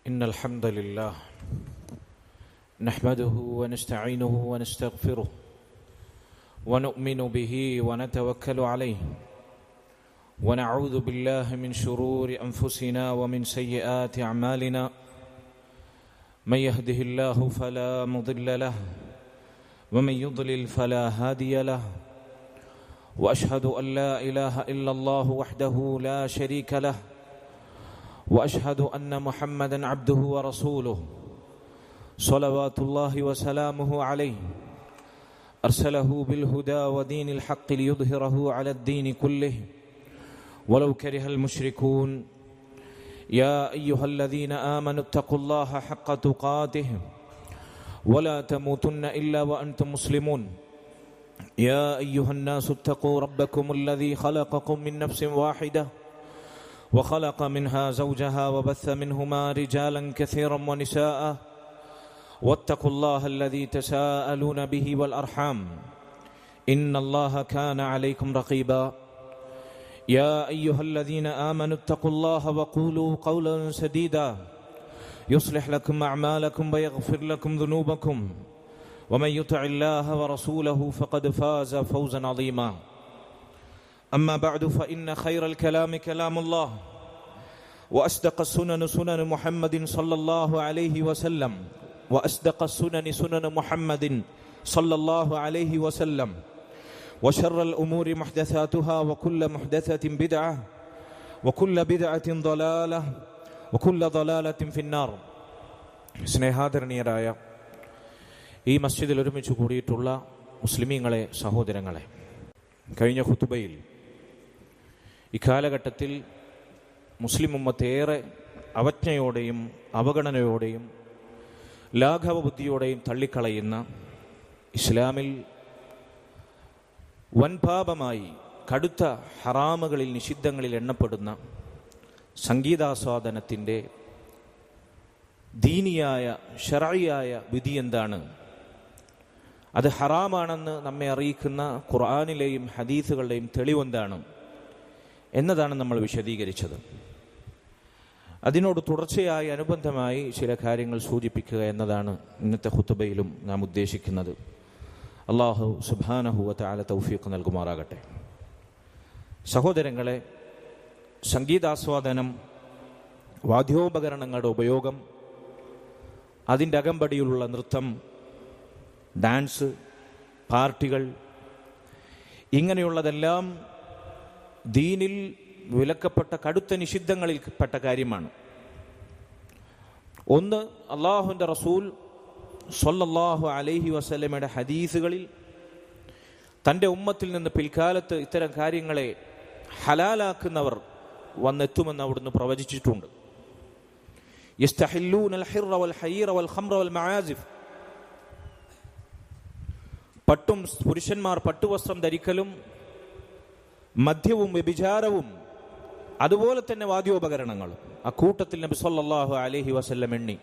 إن الحمد لله نحمده ونستعينه ونستغفره ونؤمن به ونتوكل عليه ونعوذ بالله من شرور أنفسنا ومن سيئات أعمالنا من يهده الله فلا مضل له ومن يضلل فلا هادي له وأشهد أن لا إله إلا الله وحده لا شريك له وأشهد أن محمدًا عبده ورسوله صلوات الله وسلامه عليه أرسله بالهدى ودين الحق ليظهره على الدين كله ولو كره المشركون يا أيها الذين آمنوا اتقوا الله حق تقاته ولا تموتن إلا وأنتم مسلمون يا أيها الناس اتقوا ربكم الذي خلقكم من نفس واحدة وخلق منها زوجها وبث منهما رجالا كثيرا ونساء واتقوا الله الذي تساءلون به والأرحام إن الله كان عليكم رقيبا يا أيها الذين آمنوا اتقوا الله وقولوا قولا سديدا يصلح لكم أعمالكم ويغفر لكم ذنوبكم ومن يطع الله ورسوله فقد فاز فوزا عظيما أما بعد فإن خير الكلام كلام الله وأصدق السنن سنن محمد صلى الله عليه وسلم وأصدق السنن سنن محمد صلى الله عليه وسلم وشر الأمور محدثاتها وكل محدثة بدعة وكل بدعة ضلالة وكل ضلالة في النار. സ്നേഹാദരണീയരായ ഈ മസ്ജിദിൽ ഒരുമിച്ച് കൂടിയിട്ടുള്ള മുസ്ലിമീങ്ങളെ, സഹോദരങ്ങളെ, കഴിഞ്ഞ ഖുതുബയിൽ ഇക്കാലഘട്ടത്തിൽ മുസ്ലിം ഉമ്മത്തേറെ അവജ്ഞയോടെയും അവഗണനയോടെയും ലാഘവ ബുദ്ധിയോടെയും തള്ളിക്കളയുന്ന ഇസ്ലാമിൽ വൻപാപമായി കടുത്ത ഹറാമുകളിൽ നിഷിദ്ധങ്ങളിൽ എണ്ണപ്പെടുന്ന സംഗീതാസ്വാദനത്തിൻ്റെ ദീനിയായ ശർഈയായ വിധി എന്താണ്, അത് ഹറാമാണെന്ന് നമ്മെ അറിയിക്കുന്ന ഖുർആനിലെയും ഹദീസുകളുടെയും തെളിവെന്താണ് എന്നതാണ് നമ്മൾ വിശദീകരിച്ചത്. അതിനോട് തുടർച്ചയായി അനുബന്ധമായി ചില കാര്യങ്ങൾ സൂചിപ്പിക്കുക എന്നതാണ് ഇന്നത്തെ ഖുതുബയിലും നാം ഉദ്ദേശിക്കുന്നത്. അല്ലാഹു സുബ്ഹാനഹു വ തആല തൗഫീഖ് നൽകുമാറാകട്ടെ. സഹോദരങ്ങളെ, സംഗീതാസ്വാദനം, വാദ്യോപകരണങ്ങളുടെ ഉപയോഗം, അതിൻ്റെ അകമ്പടിയിലുള്ള നൃത്തം, ഡാൻസ്, പാർട്ടികൾ, ഇങ്ങനെയുള്ളതെല്ലാം ദീനിൽ വിലക്കപ്പെട്ട കടുത്ത നിഷിദ്ധങ്ങളിൽപ്പെട്ട കാര്യമാണ്. ഒന്ന്, അള്ളാഹുവിൻ്റെ റസൂൽ സ്വല്ലല്ലാഹു അലൈഹി വസല്ലമയുടെ ഹദീസുകളിൽ തൻ്റെ ഉമ്മത്തിൽ നിന്ന് പിൽക്കാലത്ത് ഇത്തരം കാര്യങ്ങളെ ഹലാലാക്കുന്നവർ വന്നെത്തുമെന്ന് അവിടുന്ന് പ്രവചിച്ചിട്ടുണ്ട്. യസ്തഹില്ലൂനൽ ഹിർറ വൽ ഹരീറ വൽ ഖംറ വൽ മആസിഫ്, പുരുഷന്മാർ പട്ടുവസ്ത്രം ധരിക്കലും മദ്യവും വ്യഭിചാരവും അതുപോലെ തന്നെ വാദ്യോപകരണങ്ങളും. അക്കൂട്ടത്തിൽ നബി സല്ലല്ലാഹു അലൈഹി വസല്ലം എണ്ണി.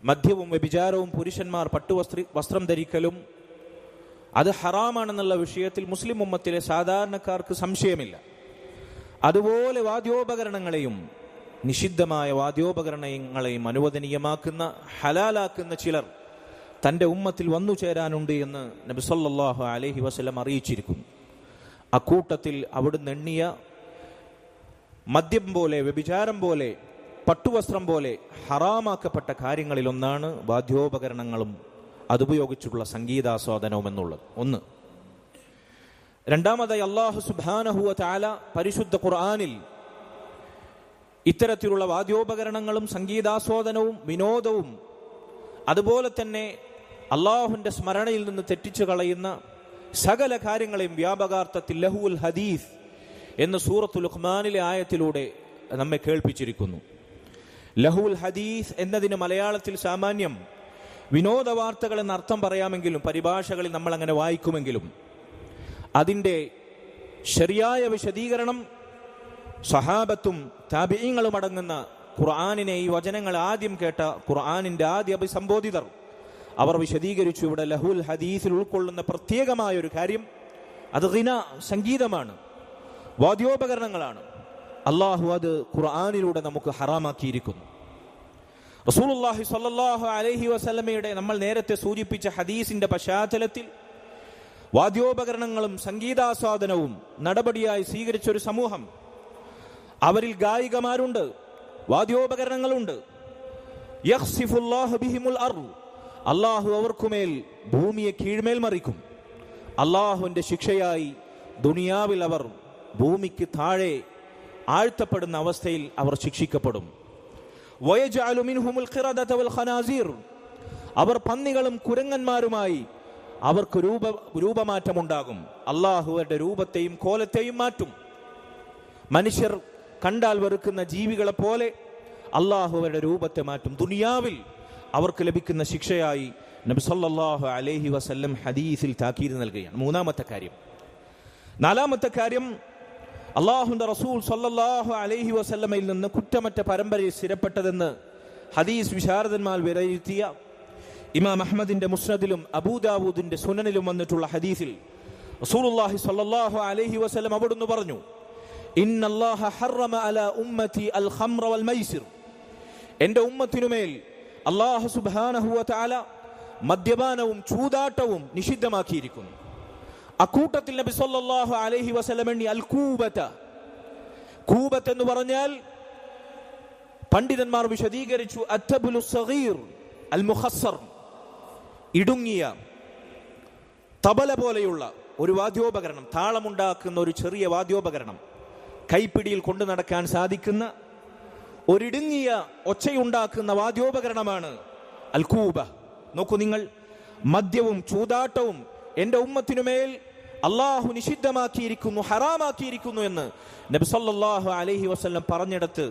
മദ്യവും വ്യഭിചാരവും പുരുഷന്മാർ വസ്ത്രം ധരിക്കലും അത് ഹറാമാണെന്നുള്ള വിഷയത്തിൽ മുസ്ലിം ഉമ്മത്തിലെ സാധാരണക്കാർക്ക് സംശയമില്ല. അതുപോലെ വാദ്യോപകരണങ്ങളെയും, നിഷിദ്ധമായ വാദ്യോപകരണങ്ങളെയും അനുവദനീയമാക്കുന്ന, ഹലാലാക്കുന്ന ചിലർ തൻ്റെ ഉമ്മത്തിൽ വന്നു ചേരാനുണ്ട് എന്ന് നബി സല്ലല്ലാഹു അലൈഹി വസല്ലം അറിയിച്ചിരിക്കുന്നു. അക്കൂട്ടത്തിൽ അവിടുന്ന് എണ്ണിയ മദ്യം പോലെ, വ്യഭിചാരം പോലെ, പട്ടുവസ്ത്രം പോലെ ഹറാമാക്കപ്പെട്ട കാര്യങ്ങളിലൊന്നാണ് വാദ്യോപകരണങ്ങളും അതുപയോഗിച്ചുള്ള സംഗീതാസ്വാദനവും എന്നുള്ളത്. ഒന്ന്. രണ്ടാമതായി, അല്ലാഹു സുബ്ഹാനഹു വ തആല പരിശുദ്ധ ഖുർആനിൽ ഇത്തരത്തിലുള്ള വാദ്യോപകരണങ്ങളും സംഗീതാസ്വാദനവും വിനോദവും അതുപോലെ തന്നെ അള്ളാഹുവിൻ്റെ സ്മരണയിൽ നിന്ന് തെറ്റിച്ചു കളയുന്ന സകല കാര്യങ്ങളെയും വ്യാപകാർത്ഥത്തിൽ ലഹുൽ ഹദീസ് എന്ന് സൂറത്തുൽ ലുഖ്മാനിലെ ആയത്തിലൂടെ നമ്മെ കേൾപ്പിച്ചിരിക്കുന്നു. ലഹുൽ ഹദീസ് എന്നതിന് മലയാളത്തിൽ സാമാന്യം വിനോദ വാർത്തകൾ എന്ന അർത്ഥം പറയാമെങ്കിലും പരിഭാഷകളിൽ നമ്മൾ അങ്ങനെ വായിക്കുമെങ്കിലും അതിൻ്റെ ശരിയായ വിശദീകരണം സഹാബത്തും താബിഈങ്ങളും അടങ്ങുന്ന ഖുർആനിനെ, ഈ വചനങ്ങൾ ആദ്യം കേട്ട ഖുർആനിൻ്റെ ആദ്യ അഭിസംബോധിതർ, അവർ വിശദീകരിച്ചു. ഇവിടെ ലഹുൽ ഹദീസിൽ ഉൾക്കൊള്ളുന്ന പ്രത്യേകമായ ഒരു കാര്യം അത് ഗിന, സംഗീതമാണ്, വാദ്യോപകരണങ്ങളാണ്. അള്ളാഹു അത് ഖുർആനിലൂടെ നമുക്ക് ഹറാമാക്കിയിരിക്കുന്നു. റസൂലുള്ളാഹി സ്വല്ലല്ലാഹു അലൈഹി വസല്ലമയുടെ നമ്മൾ നേരത്തെ സൂചിപ്പിച്ച ഹദീസിന്റെ പശ്ചാത്തലത്തിൽ വാദ്യോപകരണങ്ങളും സംഗീതാസ്വാദനവും നടപടിയായി സ്വീകരിച്ച ഒരു സമൂഹം, അവരിൽ ഗായികമാരുണ്ട്, വാദ്യോപകരണങ്ങളുണ്ട്. യഖ്സിഫുല്ലാഹു ബിഹിമുൽ അർദ്, അല്ലാഹു അവർക്കുമേൽ ഭൂമിയെ കീഴ്മേൽ മറിക്കും. അല്ലാഹുവിന്റെ ശിക്ഷയായി ദുനിയാവിൽ അവർ ഭൂമിക്ക് താഴെ ആഴ്ത്തപ്പെടുന്ന അവസ്ഥയിൽ അവർ ശിക്ഷിക്കപ്പെടും. വയജഅലു മിൻഹുമുൽ ഖിറദത വൽ ഖനാസീർ, അവർ പന്നികളും കുരങ്ങന്മാരുമായി അവർക്ക് രൂപമാറ്റമുണ്ടാകും. അല്ലാഹു അവരുടെ രൂപത്തെയും കോലത്തെയും മാറ്റും. മനുഷ്യർ കണ്ടാൽ വെറുക്കുന്ന ജീവികളെ പോലെ അല്ലാഹു അവരുടെ രൂപത്തെ മാറ്റും. ദുനിയാവിൽ അവർക്ക് ലഭിക്കുന്ന ശിക്ഷയായി നബി സല്ലല്ലാഹു അലൈഹി വസല്ലം ഹദീസിൽ താക്കീത് നൽകുകയാണ്. മൂന്നാമത്തെ കാര്യം. നാലാമത്തെ കാര്യം, അല്ലാഹുവിന്റെ റസൂൽ സല്ലല്ലാഹു അലൈഹി വസല്ലമയിൽ നിന്ന് കുറ്റമറ്റ പരമ്പരയിൽ സ്ഥിരപ്പെട്ടതെന്ന് ഹദീസ് വിശാരദന്മാർ വിലയിരുത്തിയ ഇമാം അഹ്മദിന്റെ മുസ്നദിലും അബൂദാവൂദിന്റെ സുനനിലും വന്നിട്ടുള്ള ഹദീസിൽ റസൂലുള്ളാഹി സ്വല്ലല്ലാഹു അലൈഹി വസല്ലം അവിടുന്ന് പറഞ്ഞു, ഇന്നല്ലാഹ ഹറമ അലാ ഉമ്മതി അൽ ഖംറ വൽ മൈസിർ, എൻ്റെ ഉമ്മത്തിനുമേൽ അല്ലാഹു സുബ്ഹാനഹു വ തആല മദ്യപാനവും ചൂതാട്ടവും നിഷിദ്ധമാക്കിയിരിക്കുന്നു. അക്കൂട്ടത്തിൽ നബി സല്ലല്ലാഹു അലൈഹി വസല്ലം എണ്ണി അൽ കൂബത, കൂബത്ത് എന്ന് പറഞ്ഞാൽ പണ്ഡിതന്മാർ വിശദീകരിച്ചു അത്തബുലു സഗീർ അൽ മുഖസ്സർ, ഇടുങ്ങിയ തബല പോലെയുള്ള ഒരു വാദ്യോപകരണം, താളമുണ്ടാക്കുന്ന ഒരു ചെറിയ വാദ്യോപകരണം, കൈപ്പിടിയിൽ കൊണ്ടു നടക്കാൻ സാധിക്കുന്ന ഒരിടുങ്ങിയ ഒച്ചയുണ്ടാക്കുന്ന വാദ്യോപകരണമാണ് അൽ കൂബ. നോക്കൂ നിങ്ങൾ, മദ്യവും ചൂതാട്ടവും എൻ്റെ ഉമ്മത്തിനുമേൽ അള്ളാഹു നിഷിദ്ധമാക്കിയിരിക്കുന്നു, ഹറാമാക്കിയിരിക്കുന്നു എന്ന് നബി സല്ലല്ലാഹു അലൈഹി വസല്ലം പറഞ്ഞിടത്ത്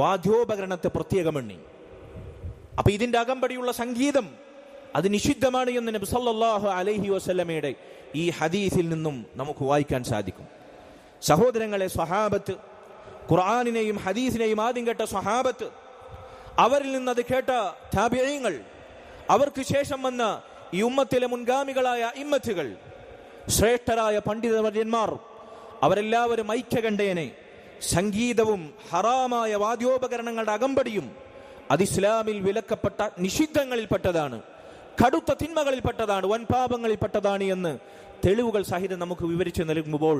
വാദ്യോപകരണത്തെ പ്രത്യേകമെണ്ണി. അപ്പൊ ഇതിന്റെ അകമ്പടിയുള്ള സംഗീതം അത് നിഷിദ്ധമാണ് എന്ന് നബി സല്ലല്ലാഹു അലൈഹി വസല്ലമയുടെ ഈ ഹദീസിൽ നിന്നും നമുക്ക് വായിക്കാൻ സാധിക്കും. സഹോദരങ്ങളെ, സ്വഹാബത്ത്, ഖുർആനിനെയും ഹദീസിനെയും ആദ്യം കേട്ട സ്വഹാബത്ത്, അവരിൽ നിന്നത് കേട്ട താബിഈങ്ങൾ, അവർക്ക് ശേഷം വന്ന ഈ ഉമ്മത്തിലെ മുൻഗാമികളായ ഇമ്മത്തുകൾ, ശ്രേഷ്ഠരായ പണ്ഡിതവര്യന്മാർ, അവരെല്ലാവരും ഐക്യകണ്ഠേനെ സംഗീതവും ഹറാമായ വാദ്യോപകരണങ്ങളുടെ അകമ്പടിയും അത് ഇസ്ലാമിൽ വിലക്കപ്പെട്ട നിഷിദ്ധങ്ങളിൽപ്പെട്ടതാണ്, കടുത്ത തിന്മകളിൽപ്പെട്ടതാണ്, വൻപാപങ്ങളിൽപ്പെട്ടതാണ് എന്ന് തെളിവുകൾ സഹിതം നമുക്ക് വിവരിച്ചു നൽകുമ്പോൾ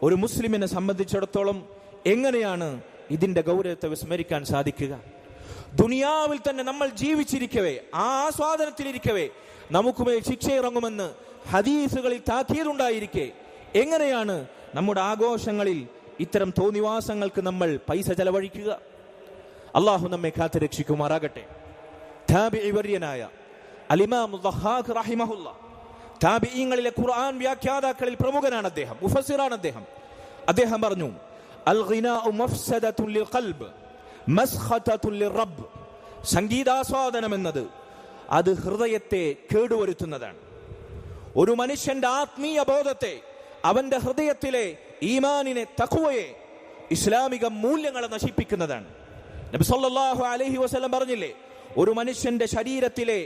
ഒരു മുസ്ലിമിനെ സംബന്ധിച്ചിടത്തോളം എങ്ങനെയാണ് ഇതിന്റെ ഗൗരവത്തെ വിസ്മരിക്കാൻ സാധിക്കുക? ദുനിയാവിൽ തന്നെ നമ്മൾ ജീവിച്ചിരിക്കവേ, ആ ആസ്വാദനത്തിലിരിക്കവേ നമുക്കുമേൽ ശിക്ഷയിറങ്ങുമെന്ന് ഹദീസുകളിൽ താക്കീതുണ്ടായിരിക്കെ എങ്ങനെയാണ് നമ്മുടെ ആഘോഷങ്ങളിൽ ഇത്തരം തോന്നിവാസങ്ങൾക്ക് നമ്മൾ പൈസ ചെലവഴിക്കുക? അള്ളാഹു നമ്മെ കാത്ത് രക്ഷിക്കുമാറാകട്ടെ. താബിഈ വര്യനായ അൽ-ഇമാം ദഹ്ഹാഖ് റഹിമഹുല്ലാ, താബിഈങ്ങളിലെ ഖുർആൻ വ്യാഖ്യാതാക്കളിൽ പ്രമുഖനാണ് അദ്ദേഹം, മുഫസ്സിറാണ് അദ്ദേഹം. അദ്ദേഹം പറഞ്ഞു, അൽ ഗിനാഉ മഫ്സദത്തുൻ ലിൽ ഖൽബ് മസ്ഖതത്തുൻ ലിർ-റബ്ബ്, സംഗീതാസ്വാദനം എന്നത് അത് ഹൃദയത്തെ കേടുവരുത്തുന്നതാണ്. ഒരു മനുഷ്യന്റെ ആത്മീയ ബോധത്തെ, അവന്റെ ഹൃദയത്തിലെ ഈമാനിനെ, തഖ്വയെ, ഇസ്ലാമിക മൂല്യങ്ങളെ നശിപ്പിക്കുന്നതാണ്. നബി സല്ലല്ലാഹു അലൈഹി വസല്ലം പറഞ്ഞില്ലേ, ഒരു മനുഷ്യന്റെ ശരീരത്തിലെ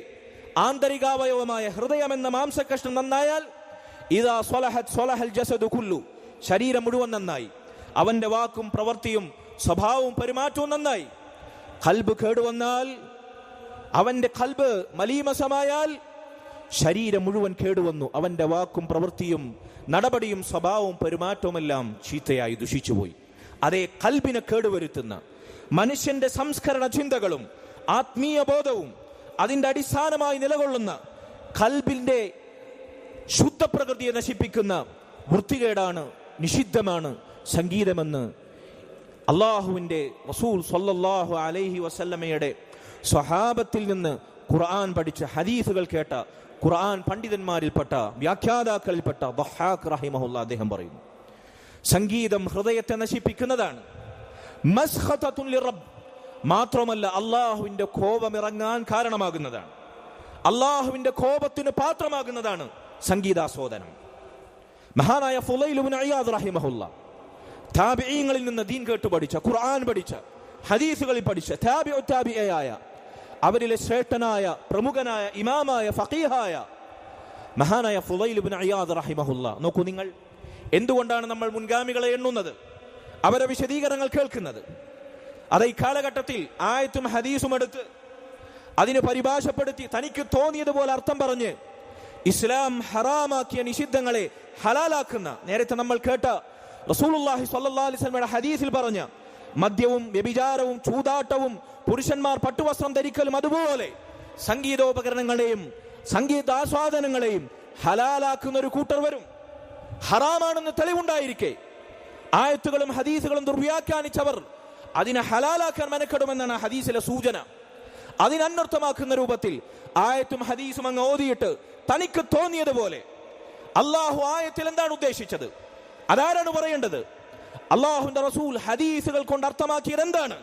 ആന്തരികാവയവമായ ഹൃദയം എന്ന മാംസകഷ്ണം നന്നായാൽ ഇദാ സ്വലഹത് സ്വലഹൽ ജസദു കുല്ലു, ശരീരം മുഴുവൻ നന്നായി, അവന്റെ വാക്കും പ്രവൃത്തിയും സ്വഭാവവും പെരുമാറ്റവും നന്നായി. ഖൽബ് കേടുവന്നാൽ, അവന്റെ ഖൽബ് മലീമസമായാൽ ശരീരം മുഴുവൻ കേടുവന്നു, അവന്റെ വാക്കും പ്രവൃത്തിയും നടപടിയും സ്വഭാവവും പെരുമാറ്റവുമെല്ലാം ചീത്തയായി ദുഷിച്ചുപോയി. അതേ ഖൽബിനെ കേടുവരുത്തുന്ന മനുഷ്യന്റെ സംസ്കരണ ചിന്തകളും ആത്മീയ ബോധവും അതിന്റെ അടിസ്ഥാനമായി നിലകൊള്ളുന്ന ഖൽബിന്റെ ശുദ്ധപ്രകൃതിയെ നശിപ്പിക്കുന്ന വൃത്തികേടാണ്, നിഷിദ്ധമാണ് സംഗീതമെന്ന് അള്ളാഹുവിന്റെ റസൂൽ സ്വല്ലല്ലാഹു അലൈഹി വസല്ലമയുടെ സ്വഹാബത്തിൽ നിന്ന് ഖുർആൻ പഠിച്ച, ഹദീസുകൾ കേട്ട ഖുർആൻ പണ്ഡിതന്മാരിൽപ്പെട്ട, വ്യാഖ്യാതാക്കളിൽപ്പെട്ട ദഹ്ഹാഖ് റഹിമഹുല്ലാ അദ്ദേഹം പറയുന്നു, സംഗീതം ഹൃദയത്തെ നശിപ്പിക്കുന്നതാണ്. മസ്ഖതത്തുൻ ലിർ-റബ്ബ്, മാത്രമല്ല അള്ളാഹുവിന്റെ കോപമിറങ്ങാൻ കാരണമാകുന്നതാണ്, അള്ളാഹുവിന്റെ കോപത്തിന് പാത്രമാകുന്നതാണ് സംഗീതാസ്വാദനം. മഹാനായ ഫുളൈൽ ഇബ്നു ഇയാദ് റഹിമഹുല്ലാ, താബിഈങ്ങളിൽ നിന്ന് ദീൻ കേട്ടു പഠിച്ച, ഖുർആൻ പഠിച്ച, ഹദീസുകളിൽ പഠിച്ച താബിഉ താബിഈയായ, അവരിലെ ശ്രേഷ്ഠനായ പ്രമുഖനായ ഇമാമായ ഫഖീഹായ മഹാനായ ഫുളൈൽ ഇബ്നു ഇയാദ് റഹിമഹുല്ലാ, നോക്കൂ നിങ്ങൾ, എന്തുകൊണ്ടാണ് നമ്മൾ മുൻഗാമികളെ എണ്ണുന്നത്, അവരെ വിശദീകരണങ്ങൾ കേൾക്കുന്നത്? അത് ഈ കാലഘട്ടത്തിൽ ആയത്തും ഹദീസും എടുത്ത് അതിനെ പരിഭാഷപ്പെടുത്തി തനിക്ക് തോന്നിയതുപോലെ അർത്ഥം പറഞ്ഞ് ഇസ്ലാം ഹറാമാക്കിയ നിഷിദ്ധങ്ങളെ ഹലാലാക്കുന്ന, നേരത്തെ നമ്മൾ കേട്ട റസൂലുള്ളാഹി സ്വല്ലല്ലാഹു അലൈഹി വസല്ലമയുടെ ഹദീസിൽ പറഞ്ഞ മദ്യവും വ്യഭിചാരവും ചൂതാട്ടവും പുരുഷന്മാർ പട്ടുവസ്ത്രം ധരിക്കലും അതുപോലെ സംഗീതോപകരണങ്ങളെയും സംഗീതാസ്വാദനങ്ങളെയും ഹലാലാക്കുന്ന ഒരു കൂട്ടർ വരും. ഹറാമാണെന്ന് തെളിവുണ്ടായിരിക്കെ ആയത്തുകളും ഹദീസുകളും ദുർവ്യാഖ്യാനിച്ചവർ അതിനെ ഹലാലാക്കാൻ മെനക്കെടുമെന്നാണ് ഹദീസിലെ സൂചന. അതിനർത്ഥമാക്കുന്ന രൂപത്തിൽ ആയത്തും ഹദീസും അങ്ങ് ഓതിയിട്ട് തനിക്ക് തോന്നിയതുപോലെ അള്ളാഹു ആയത്തിൽ എന്താണ് ഉദ്ദേശിച്ചത്, അതാരാണ് പറയേണ്ടത്, അള്ളാഹുവിന്റെ റസൂൽ ഹദീസുകൾ കൊണ്ട് അർത്ഥമാക്കിയത് എന്താണ്,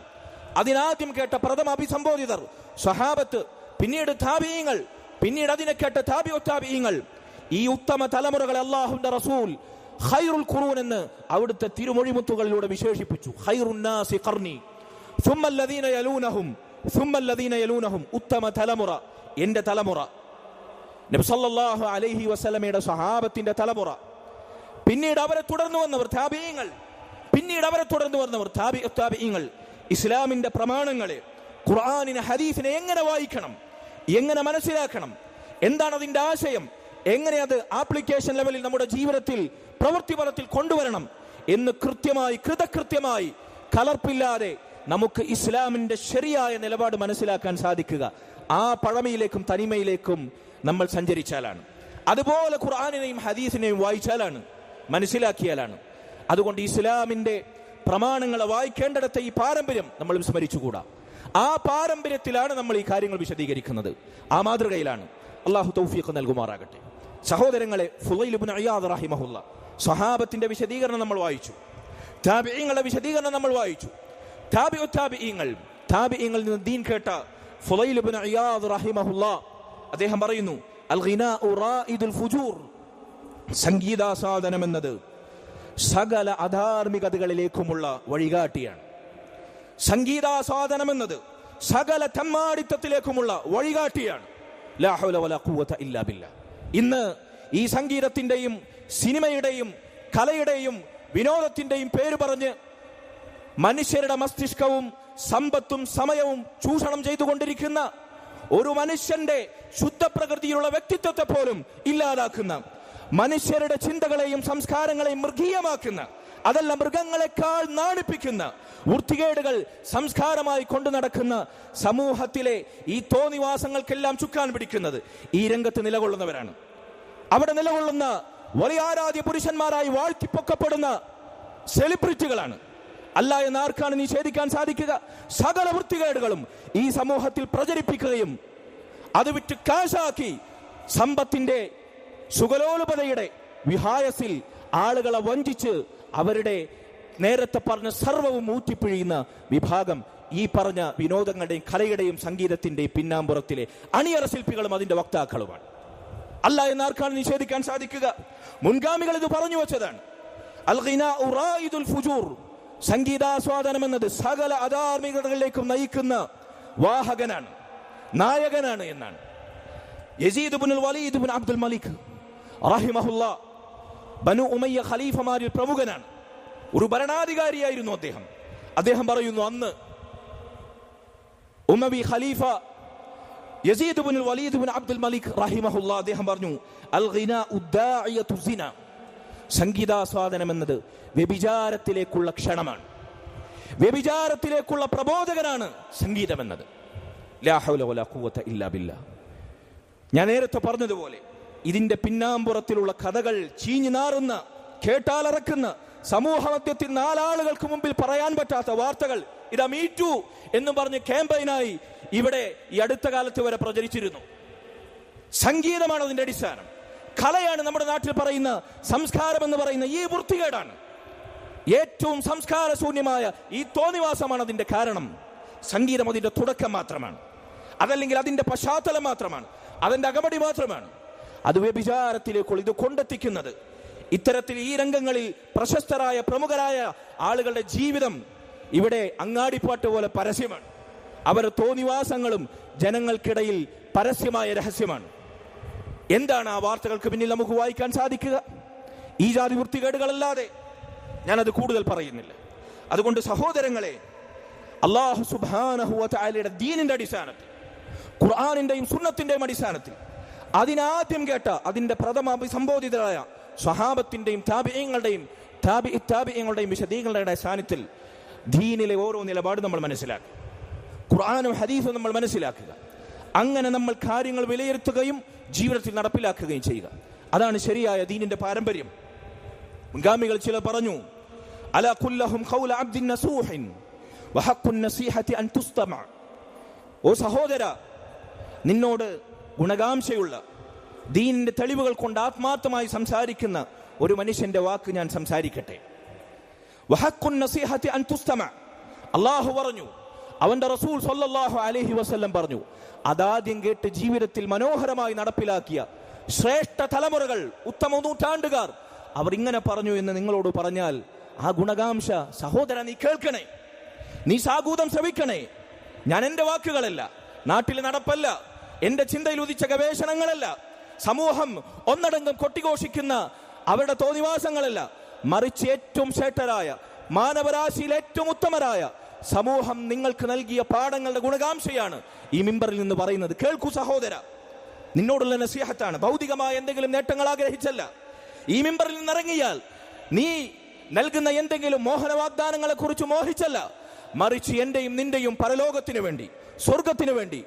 അതിനാദ്യം കേട്ട പ്രഥമ അഭിസംബോധിതർ സ്വഹാബത്ത്, പിന്നീട് താബിഈങ്ങൾ, പിന്നീട് അതിനെ കേട്ട താബിഉ താബിഈങ്ങൾ, ഈ ഉത്തമ തലമുറകളെ അള്ളാഹുവിന്റെ റസൂൽ ഖൈറുൽ ഖുറൂൻ എന്ന് അവിടുത്തെ തിരുമൊഴിമുത്തുകളിലൂടെ വിശേഷിപ്പിച്ചു. ഖൈറുൻ നാസി ഖർനി സുമ്മല്ലദീന യലൂനഹും, ഉത്തമ തലമുറ എന്റെ തലമുറ, നബി സല്ലല്ലാഹു അലൈഹി വസല്ലമയുടെ സ്വഹാബത്തിന്റെ തലമുറ, പിന്നീട് അവരെ തുടർന്നു വന്നവർ താബിഈങ്ങൾ, പിന്നീട് അവരെ തുടർന്നു വന്നവർ താബിഉ താബിഈങ്ങൾ. ഇസ്ലാമിന്റെ പ്രമാണങ്ങളെ, ഖുർആനിനെ ഹദീസിനെ എങ്ങനെ വായിക്കണം, എങ്ങനെ മനസ്സിലാക്കണം, എന്താണ് അതിന്റെ ആശയം, എങ്ങനെ അത് ആപ്ലിക്കേഷൻ ലെവലിൽ നമ്മുടെ ജീവിതത്തിൽ പ്രവൃത്തിപരത്തിൽ കൊണ്ടുവരണം എന്ന് കൃത്യമായി കലർപ്പില്ലാതെ നമുക്ക് ഇസ്ലാമിന്റെ ശരിയായ നിലപാട് മനസ്സിലാക്കാൻ സാധിക്കുക ആ പഴമയിലേക്കും തനിമയിലേക്കും നമ്മൾ സഞ്ചരിച്ചാലാണ്. അതുപോലെ ഖുർആനിനെയും ഹദീസിനെയും വായിച്ചാലാണ്, മനസ്സിലാക്കിയാലാണ്. അതുകൊണ്ട് ഇസ്ലാമിന്റെ പ്രമാണങ്ങളെ വായിക്കേണ്ടിടത്തെ ഈ പാരമ്പര്യം നമ്മൾ വിസ്മരിച്ചുകൂടാ. ആ പാരമ്പര്യത്തിലാണ് നമ്മൾ ഈ കാര്യങ്ങൾ വിശദീകരിക്കുന്നത്. ആ മാതൃകയിലാണ്. അള്ളാഹു തൗഫീഖ് നൽകുമാറാകട്ടെ. സഹോദരങ്ങളെ, ഫുളൈൽ ഇബ്നു ഇയാദ് റഹിമഹുല്ലാ സ്വഹാബത്തിന്റെ വിശദീകരണം നമ്മൾ വായിച്ചു, താബിഈങ്ങളുടെ വിശദീകരണം നമ്മൾ വായിച്ചു. താബിഉ താബിഈങ്ങളിൽ നിന്ന് ദീൻ കേട്ട ഫുളൈൽ ഇബ്നു ഇയാദ് റഹിമഹുല്ലാ അദ്ദേഹം പറയുന്നു, അൽ ഗിനാഉ റായിദുൽ ഫുജൂർ, സംഗീതാസ്വാദനം എന്നത് സകല അധാർമികതകളിലേക്കുമുള്ള വഴികാട്ടിയാണ്. സംഗീതാസ്വാദനം എന്നത് സകല തെമ്മാടിത്തത്തിലേക്കുമുള്ള വഴികാട്ടിയാണ്. ലാ ഹൗല വലാ ഖുവത ഇല്ലാ ബില്ലാ. ഇന്ന് ഈ സംഗീതത്തിന്റെയും സിനിമയുടെയും കലയുടെയും വിനോദത്തിന്റെയും പേര് പറഞ്ഞ് മനുഷ്യരുടെ മസ്തിഷ്കവും സമ്പത്തും സമയവും ചൂഷണം ചെയ്തുകൊണ്ടിരിക്കുന്ന, ഒരു മനുഷ്യന്റെ ശുദ്ധപ്രകൃതിയിലുള്ള വ്യക്തിത്വത്തെ പോലും ഇല്ലാതാക്കുന്ന, മനുഷ്യരുടെ ചിന്തകളെയും സംസ്കാരങ്ങളെയും മൃഗീയമാക്കുന്ന, അതല്ല മൃഗങ്ങളെക്കാൾ നാണിപ്പിക്കുന്ന വൃത്തികേടുകൾ സംസ്കാരമായി കൊണ്ടു നടക്കുന്ന സമൂഹത്തിലെ ഈ തോന്നിവാസങ്ങൾക്കെല്ലാം ചുക്കാൻ പിടിക്കുന്നത് ഈ രംഗത്ത് നിലകൊള്ളുന്നവരാണ്. അവിടെ നിലകൊള്ളുന്ന വലിയ ആരാധ്യ പുരുഷന്മാരായി വാഴ്ത്തിപ്പൊക്കപ്പെടുന്ന സെലിബ്രിറ്റികളാണ്. അല്ല എന്ന് ആർക്കാണ് നിഷേധിക്കാൻ സാധിക്കുക? സകല വൃത്തികേടുകളും ഈ സമൂഹത്തിൽ പ്രചരിപ്പിക്കുകയും അത് വിറ്റ് കാശാക്കി സമ്പത്തിന്റെ സുഖലോലുപതയുടെ വിഹായസിൽ ആളുകളെ വഞ്ചിച്ച് അവരുടെ നേരത്തെ പറഞ്ഞ സർവവും ഊറ്റിപ്പിഴിയുന്ന വിഭാഗം ഈ പറഞ്ഞ വിനോദങ്ങളുടെയും കലയുടെയും സംഗീതത്തിന്റെയും പിന്നാമ്പുറത്തിലെ അണിയറ ശില്പികളും അതിന്റെ വക്താക്കളുമാണ്. അല്ല എന്ന് ആർക്കാണ് നിഷേധിക്കാൻ സാധിക്കുക? മുൻഗാമികൾ ഇത് പറഞ്ഞു വെച്ചതാണ്. അൽ ഗിനാഉ റായിദുൽ ഫുജൂർ, സംഗീതാസ്വാദനം എന്നത് സകല അധാർമികതകളിലേക്കും നയിക്കുന്ന വാഹകനാണ്, നായകനാണ് എന്നാണ്. യസീദ് ഇബ്നുൽ വലീദ് ഇബ്നു അബ്ദുൽ മലിക് റഹിമഹുല്ലാ ബനു ഉമയ്യ ഖലീഫമാരിൽ പ്രമുഖനാണ്, ഒരു ഭരണാധികാരിയായിരുന്നു അദ്ദേഹം. അദ്ദേഹം പറയുന്നു, അന്ന് ഉമവി ഖലീഫ യസീദ് ഇബ്നുൽ വലീദ് ഇബ്നു അബ്ദുൽ മലിക് റഹിമഹുല്ലാ അദ്ദേഹം പറഞ്ഞു, അൽ ഗിനാഉ ദാഇയതു സിന, സംഗീതാസ്വാദനം എന്നത് വ്യഭിചാരത്തിലേക്കുള്ള ക്ഷണമാണ്, വ്യഭിചാരത്തിലേക്കുള്ള പ്രബോധകനാണ് സംഗീതം എന്നത്. ലാ ഹൗല വലാ ഖുവത ഇല്ലാ ബില്ലാ. ഞാൻ നേരത്തെ പറഞ്ഞതുപോലെ ഇതിന്റെ പിന്നാമ്പുറത്തിലുള്ള കഥകൾ ചീഞ്ഞു നാറുന്ന, കേട്ടാലറക്കുന്ന, സമൂഹ മധ്യത്തിൽ നാലാളുകൾക്ക് മുമ്പിൽ പറയാൻ പറ്റാത്ത വാർത്തകൾ ഇതാ മീറ്റു എന്നും പറഞ്ഞ് ക്യാമ്പയിനായി ഇവിടെ ഈ അടുത്ത കാലത്ത് വരെ പ്രചരിച്ചിരുന്നു. സംഗീതമാണ് അതിന്റെ അടിസ്ഥാനം, കലയാണ് നമ്മുടെ നാട്ടിൽ പറയുന്ന സംസ്കാരം എന്ന് പറയുന്ന ഈ വൃത്തികേടാണ്. ഏറ്റവും സംസ്കാര ശൂന്യമായ ഈ തോന്നിവാസമാണ് അതിന്റെ കാരണം. സംഗീതം അതിന്റെ തുടക്കം മാത്രമാണ്, അതല്ലെങ്കിൽ അതിന്റെ പശ്ചാത്തലം മാത്രമാണ്, അതിന്റെ അകമടി മാത്രമാണ്. അത് വ്യഭിചാരത്തിലേക്കുള്ള ഇത് കൊണ്ടെത്തിക്കുന്നത്. ഇത്തരത്തിൽ ഈ രംഗങ്ങളിൽ പ്രശസ്തരായ പ്രമുഖരായ ആളുകളുടെ ജീവിതം ഇവിടെ അങ്ങാടിപ്പാട്ട് പോലെ പരസ്യമാണ്. അവരുടെ തോന്നിവാസങ്ങളും ജനങ്ങൾക്കിടയിൽ പരസ്യമായ രഹസ്യമാണ്. എന്താണ് ആ വാർത്തകൾക്ക് പിന്നിൽ നമുക്ക് വായിക്കാൻ സാധിക്കുക? ഈ ജാതി വൃത്തികേടുകളല്ലാതെ ഞാനത് കൂടുതൽ പറയുന്നില്ല. അതുകൊണ്ട് സഹോദരങ്ങളെ, അല്ലാഹു സുബ്ഹാനഹു വ തആലയുടെ ദീനിന്റെ അടിസ്ഥാനത്തിൽ, ഖുർആനിന്റെയും സുന്നത്തിന്റെയും അടിസ്ഥാനത്തിൽ അതിനാദ്യം കേട്ട അതിന്റെ പ്രഥമ അഭിസംബോധിതരായ സ്വഹാബത്തിന്റെയും താബിഈങ്ങളുടെയും വിശദീകരണങ്ങളുടെ സാന്നിധ്യത്തിൽ ദീനിലെ ഓരോ നിലപാട് നമ്മൾ മനസ്സിലാക്കുക, ഖുർആനും ഹദീസും നമ്മൾ മനസ്സിലാക്കുക. അങ്ങനെ നമ്മൾ കാര്യങ്ങൾ വിലയിരുത്തുകയും ജീവിതത്തിൽ നടപ്പിലാക്കുകയും ചെയ്യുക. അതാണ് ശരിയായ ദീനിന്റെ പാരമ്പര്യം. മുൻഗാമികൾ ചിലർ പറഞ്ഞു, അലാ കുല്ലഹും ഖൗല അബ്ദിൻ നസൂഹിൻ വഹഖുൻ നസീഹതി അൻ തുസ്തമ. ഓ സഹോദര, നിന്നോട് ഗുണകാംക്ഷയുള്ള ദീനിന്റെ തെളിവുകൾ കൊണ്ട് ആത്മാർത്ഥമായി സംസാരിക്കുന്ന ഒരു മനുഷ്യന്റെ വാക്ക് ഞാൻ സംസാരിക്കട്ടെ. വഹഖുൻ നസീഹതി അൻ തുസ്തമ. അല്ലാഹു പറഞ്ഞു, അവന്റെ റസൂൽ സ്വല്ലല്ലാഹു അലൈഹി വസല്ലം പറഞ്ഞു, അതാദ്യം കേട്ട് ജീവിതത്തിൽ മനോഹരമായി നടപ്പിലാക്കിയ ശ്രേഷ്ഠ തലമുറകൾ, ഉത്തമ നൂറ്റാണ്ടുകാർ, അവർ ഇങ്ങനെ പറഞ്ഞു എന്ന് നിങ്ങളോട് പറഞ്ഞാൽ ആ ഗുണകാംക്ഷ സഹോദര നീ കേൾക്കണേ, നീ സാഗൂതം ശ്രവിക്കണേ. ഞാൻ എന്റെ വാക്കുകളല്ല, നാട്ടിൽ നടപ്പല്ല, എന്റെ ചിന്തയിൽ ഉദിച്ച ഗവേഷണങ്ങളല്ല, സമൂഹം ഒന്നടങ്കം കൊട്ടിഘോഷിക്കുന്ന അവരുടെ തോന്നിവാസങ്ങളല്ല, മറിച്ച് ഏറ്റവും ശ്രേഷ്ഠരായ മാനവരാശിയിൽ ഏറ്റവും ഉത്തമരായ സമൂഹം നിങ്ങൾക്ക് നൽകിയ പാഠങ്ങളുടെ ഗുണകാംക്ഷയാണ് ഈ മിമ്പറിൽ നിന്ന് പറയുന്നത്. കേൾക്കൂ സഹോദര, നിന്നോടുള്ള നസീഹത്താണ്. ഭൗതികമായ എന്തെങ്കിലും നേട്ടങ്ങൾ ആഗ്രഹിച്ചല്ല. ഈ മിമ്പറിൽ നിന്നിറങ്ങിയാൽ നീ നൽകുന്ന എന്തെങ്കിലും മോഹന വാഗ്ദാനങ്ങളെ കുറിച്ച് മോഹിച്ചല്ല, മറിച്ച് എന്റെയും നിന്റെയും പരലോകത്തിനു വേണ്ടി, സ്വർഗത്തിനു വേണ്ടി,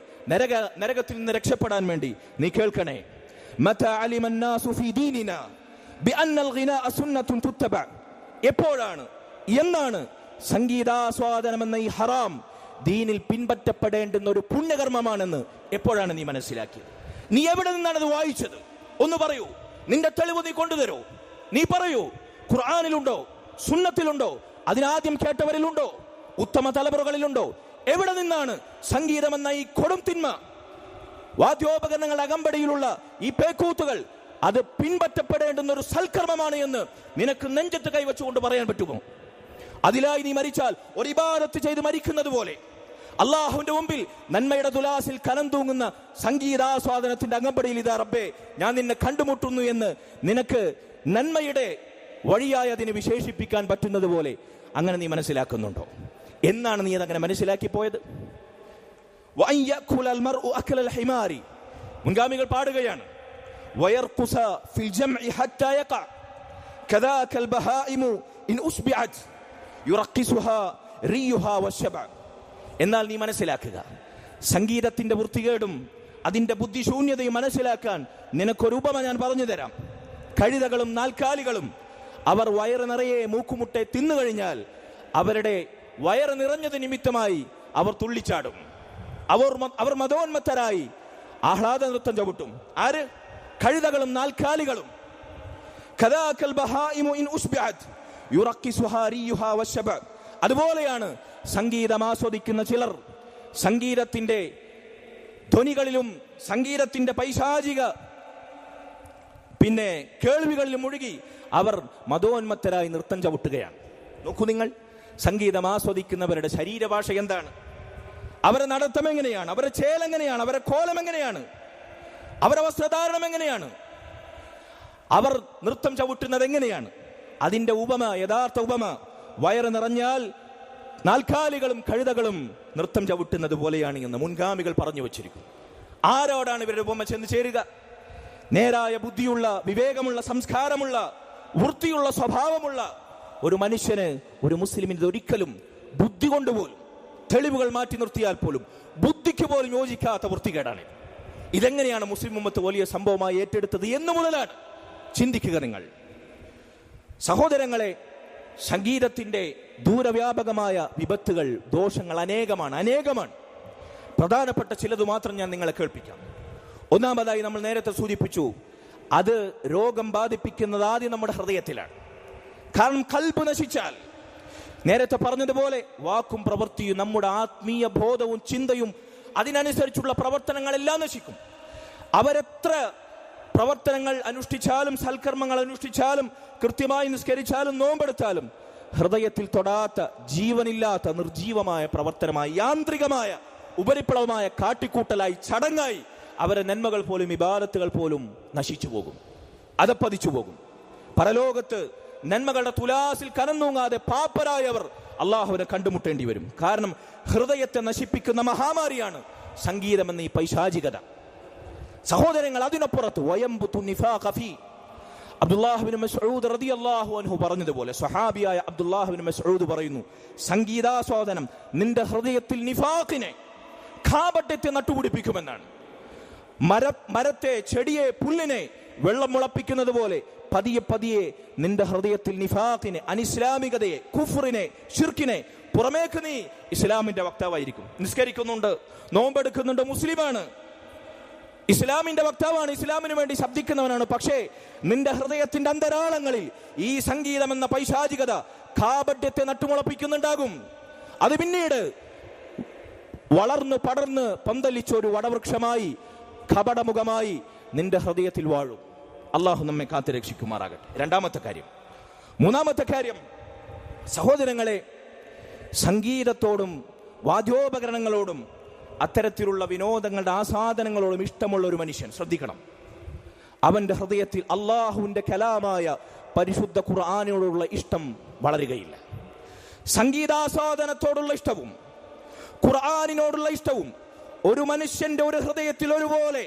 നരകത്തിൽ നിന്ന് രക്ഷപ്പെടാൻ വേണ്ടി നീ കേൾക്കണേ. എപ്പോഴാണ്, എന്നാണ് സംഗീതാസ്വാദനം എന്ന ഈ ഹറാം ദീനിൽ പിൻപറ്റപ്പെടേണ്ടുന്ന ഒരു പുണ്യകർമ്മമാണെന്ന് എപ്പോഴാണ് നീ മനസ്സിലാക്കിയത്? നീ എവിടെ നിന്നാണ് അത് വായിച്ചത്? ഒന്ന് പറയൂ. നിന്റെ തെളിവ് നീ കൊണ്ടുതരൂ. നീ പറയൂ, ഖുർആനിലുണ്ടോ, സുന്നത്തിലുണ്ടോ, അതിനാദ്യം കേട്ടവരിലുണ്ടോ, ഉത്തമ തലമുറകളിലുണ്ടോ? എവിടെ നിന്നാണ് സംഗീതം എന്ന ഈ കൊടും തിന്മ, വാദ്യോപകരണങ്ങളുടെ അകമ്പടിയിലുള്ള ഈ പേക്കൂത്തുകൾ, അത് പിൻപറ്റപ്പെടേണ്ടുന്ന ഒരു സൽക്കർമ്മമാണ് എന്ന് നിനക്ക് നെഞ്ചത്ത് കൈവച്ചുകൊണ്ട് പറയാൻ പറ്റുമോ? അതിലായി നീ മരിച്ചാൽ ഒരു ഇബാദത്ത് ചെയ്ത് മരിക്കുന്നത് പോലെ അള്ളാഹുവിന്റെ മുമ്പിൽ നന്മയുടെ തുലാസിൽ കനം തൂങ്ങുന്ന സംഗീതാസ്വാദനത്തിന്റെ അകമ്പടിയിൽ ഇതാ റബ്ബേ ഞാൻ നിന്നെ കണ്ടുമുട്ടുന്നു എന്ന് നിനക്ക് നന്മയുടെ വഴിയായി അതിനെ വിശേഷിപ്പിക്കാൻ പറ്റുന്നത് പോലെ അങ്ങനെ നീ മനസ്സിലാക്കുന്നുണ്ടോ? എന്നാണ് നീ അതങ്ങനെ മനസ്സിലാക്കി പോയത്? മുൻഗാമികൾ പാടുകയാണ്, എന്നാൽ നീ മനസ്സിലാക്കുക, സംഗീതത്തിന്റെ വൃത്തികേടും അതിന്റെ ബുദ്ധിശൂന്യതയും മനസ്സിലാക്കാൻ നിനക്കൊരു ഉപമ ഞാൻ പറഞ്ഞു തരാം. കഴുതകളും നാൽക്കാലികളും അവർ വയറ് നിറയെ മൂക്കുമുട്ടെ തിന്നു കഴിഞ്ഞാൽ അവരുടെ വയറ് നിറഞ്ഞത് നിമിത്തമായി അവർ തുള്ളിച്ചാടും, അവർ മതോന്മത്തരായി ആഹ്ലാദ നൃത്തം ചവിട്ടും. ആര്? കഴുതകളും നാൽക്കാലികളും. അതുപോലെയാണ് സംഗീതം ആസ്വദിക്കുന്ന ചിലർ സംഗീതത്തിന്റെ ധ്വനികളിലും സംഗീതത്തിന്റെ പൈശാചിക കേൾവികളിലും മുഴുകി അവർ മതോന്മത്തരായി നൃത്തം ചവിട്ടുകയാണ്. നോക്കൂ നിങ്ങൾ, സംഗീതം ആസ്വദിക്കുന്നവരുടെ ശരീരഭാഷ എന്താണ്? അവരുടെ നടത്തം എങ്ങനെയാണ്? അവരുടെ ചേലെങ്ങനെയാണ്? അവരുടെ കോലം എങ്ങനെയാണ്? അവരുടെ വസ്ത്രധാരണം എങ്ങനെയാണ്? അവർ നൃത്തം ചവിട്ടുന്നത് എങ്ങനെയാണ്? അതിന്റെ ഉപമ, യഥാർത്ഥ ഉപമ, വയറ് നിറഞ്ഞാൽ നാൽക്കാലികളും കഴുതകളും നൃത്തം ചവിട്ടുന്നത് പോലെയാണ് എന്ന് മുൻഗാമികൾ പറഞ്ഞു വച്ചിരിക്കുന്നു. ആരോടാണ് ഇവരുടെ ഉപമ ചെന്ന് ചേരുക? നേരായ ബുദ്ധിയുള്ള, വിവേകമുള്ള, സംസ്കാരമുള്ള, വൃത്തിയുള്ള സ്വഭാവമുള്ള ഒരു മനുഷ്യന്, ഒരു മുസ്ലിമിന് ഒരിക്കലും ബുദ്ധി കൊണ്ടുപോലും, തെളിവുകൾ മാറ്റി നിർത്തിയാൽ പോലും ബുദ്ധിക്ക് പോലും യോജിക്കാത്ത വൃത്തികേടാണ്. ഇതെങ്ങനെയാണ് മുസ്ലിം ഉമ്മത്ത് വലിയ സംഭവമായി ഏറ്റെടുത്തത് എന്ന് മുതലാണ് ചിന്തിക്കുക നിങ്ങൾ. സഹോദരങ്ങളെ, സംഗീതത്തിന്റെ ദൂരവ്യാപകമായ വിപത്തുകൾ, ദോഷങ്ങൾ അനേകമാണ്. പ്രധാനപ്പെട്ട ചിലത് മാത്രം ഞാൻ നിങ്ങളെ കേൾപ്പിക്കാം. ഒന്നാമതായി നമ്മൾ നേരത്തെ സൂചിപ്പിച്ചു, അത് രോഗം ബാധിപ്പിക്കുന്നത് ആദ്യം നമ്മുടെ ഹൃദയത്തിലാണ്. കാരണം കൽബ് നശിച്ചാൽ, നേരത്തെ പറഞ്ഞതുപോലെ വാക്കും പ്രവൃത്തിയും, നമ്മുടെ ആത്മീയ ബോധവും ചിന്തയും അതിനനുസരിച്ചുള്ള പ്രവർത്തനങ്ങളെല്ലാം നശിക്കും. അവരെത്ര പ്രവർത്തനങ്ങൾ അനുഷ്ഠിച്ചാലും, സൽക്കർമ്മങ്ങൾ അനുഷ്ഠിച്ചാലും, കൃത്യമായി നിസ്കരിച്ചാലും, നോമ്പെടുത്താലും, ഹൃദയത്തിൽ തൊടാത്ത, ജീവനില്ലാത്ത നിർജീവമായ പ്രവർത്തനമായി, യാന്ത്രികമായ ഉപരിപ്ലവമായ കാട്ടിക്കൂട്ടലായി, ചടങ്ങായി അവരെ നന്മകൾ പോലും ഇബാദത്തുകൾ പോലും നശിച്ചു പോകും, അധപ്പതിച്ചു പോകും. പരലോകത്ത് നന്മകളുടെ തുലാസിൽ കനന്നൂങ്ങാതെ പാപ്പരായവർ അള്ളാഹുവിനെ കണ്ടുമുട്ടേണ്ടി വരും. കാരണം ഹൃദയത്തെ നശിപ്പിക്കുന്ന മഹാമാരിയാണ് സംഗീതമെന്ന ഈ പൈശാചികത. സഹോദരങ്ങൾ, അതിനപ്പുറത്ത് വയംബുതു നിഫാഖ ഫീ, അബ്ദുല്ലാഹ് ഇബ്നു മസ്ഊദ് റളിയല്ലാഹു അൻഹു പറഞ്ഞതുപോലെ, സ്വഹാബിയായ അബ്ദുല്ലാഹ് ഇബ്നു മസ്ഊദ് പറയുന്നു, സംഗീതാസ്വാദനം നിന്റെ ഹൃദയത്തിൽ നിഫാഖിനെ, കാപട്യത്തെ നട്ടുപിടിപ്പിക്കുമെന്നാണ്. മരത്തെ, ചെടിയെ, പുല്ലിനെ വെള്ളം മുളപ്പിക്കുന്നത് പോലെ പതിയെ പതിയെ നിന്റെ ഹൃദയത്തിൽ നിഫാഖിനെ, അനിസ്ലാമികതയെ, കുഫ്റിനെ, ശിർക്കിനെ പുറമേക്ക് നീ ഇസ്ലാമിന്റെ വക്താവായിരിക്കും. നിസ്കരിക്കുന്നുണ്ട്, നോമ്പെടുക്കുന്നുണ്ട്, മുസ്ലിമാണ്, ഇസ്ലാമിന്റെ വക്താവാണ്, ഇസ്ലാമിന് വേണ്ടി ശബ്ദിക്കുന്നവനാണ്. പക്ഷേ നിന്റെ ഹൃദയത്തിന്റെ അന്തരാളങ്ങളിൽ ഈ സംഗീതം എന്ന പൈശാചികത കാപട്യത്തെ നട്ടുമുളപ്പിക്കുന്നുണ്ടാകും. അത് പിന്നീട് വളർന്ന് പടർന്ന് പന്തലിച്ച ഒരു വടവൃക്ഷമായി, കപടമുഖമായി നിന്റെ ഹൃദയത്തിൽ വാഴും. അള്ളാഹു നമ്മെ കാത്തു രക്ഷിക്കുമാറാകട്ടെ. രണ്ടാമത്തെ കാര്യം. മൂന്നാമത്തെ കാര്യം, സഹോദരങ്ങളെ, സംഗീതത്തോടും വാദ്യോപകരണങ്ങളോടും അത്തരത്തിലുള്ള വിനോദങ്ങളുടെ ആസ്വാദനങ്ങളോടും ഇഷ്ടമുള്ള ഒരു മനുഷ്യൻ ശ്രദ്ധിക്കണം, അവന്റെ ഹൃദയത്തിൽ അള്ളാഹുവിന്റെ കലാമായ പരിശുദ്ധ ഖുർആനിനോടുള്ള ഇഷ്ടം വളരുകയില്ല. സംഗീതാസ്വാദനത്തോടുള്ള ഇഷ്ടവും ഖുർആനിനോടുള്ള ഇഷ്ടവും ഒരു മനുഷ്യന്റെ ഒരു ഹൃദയത്തിൽ ഒരുപോലെ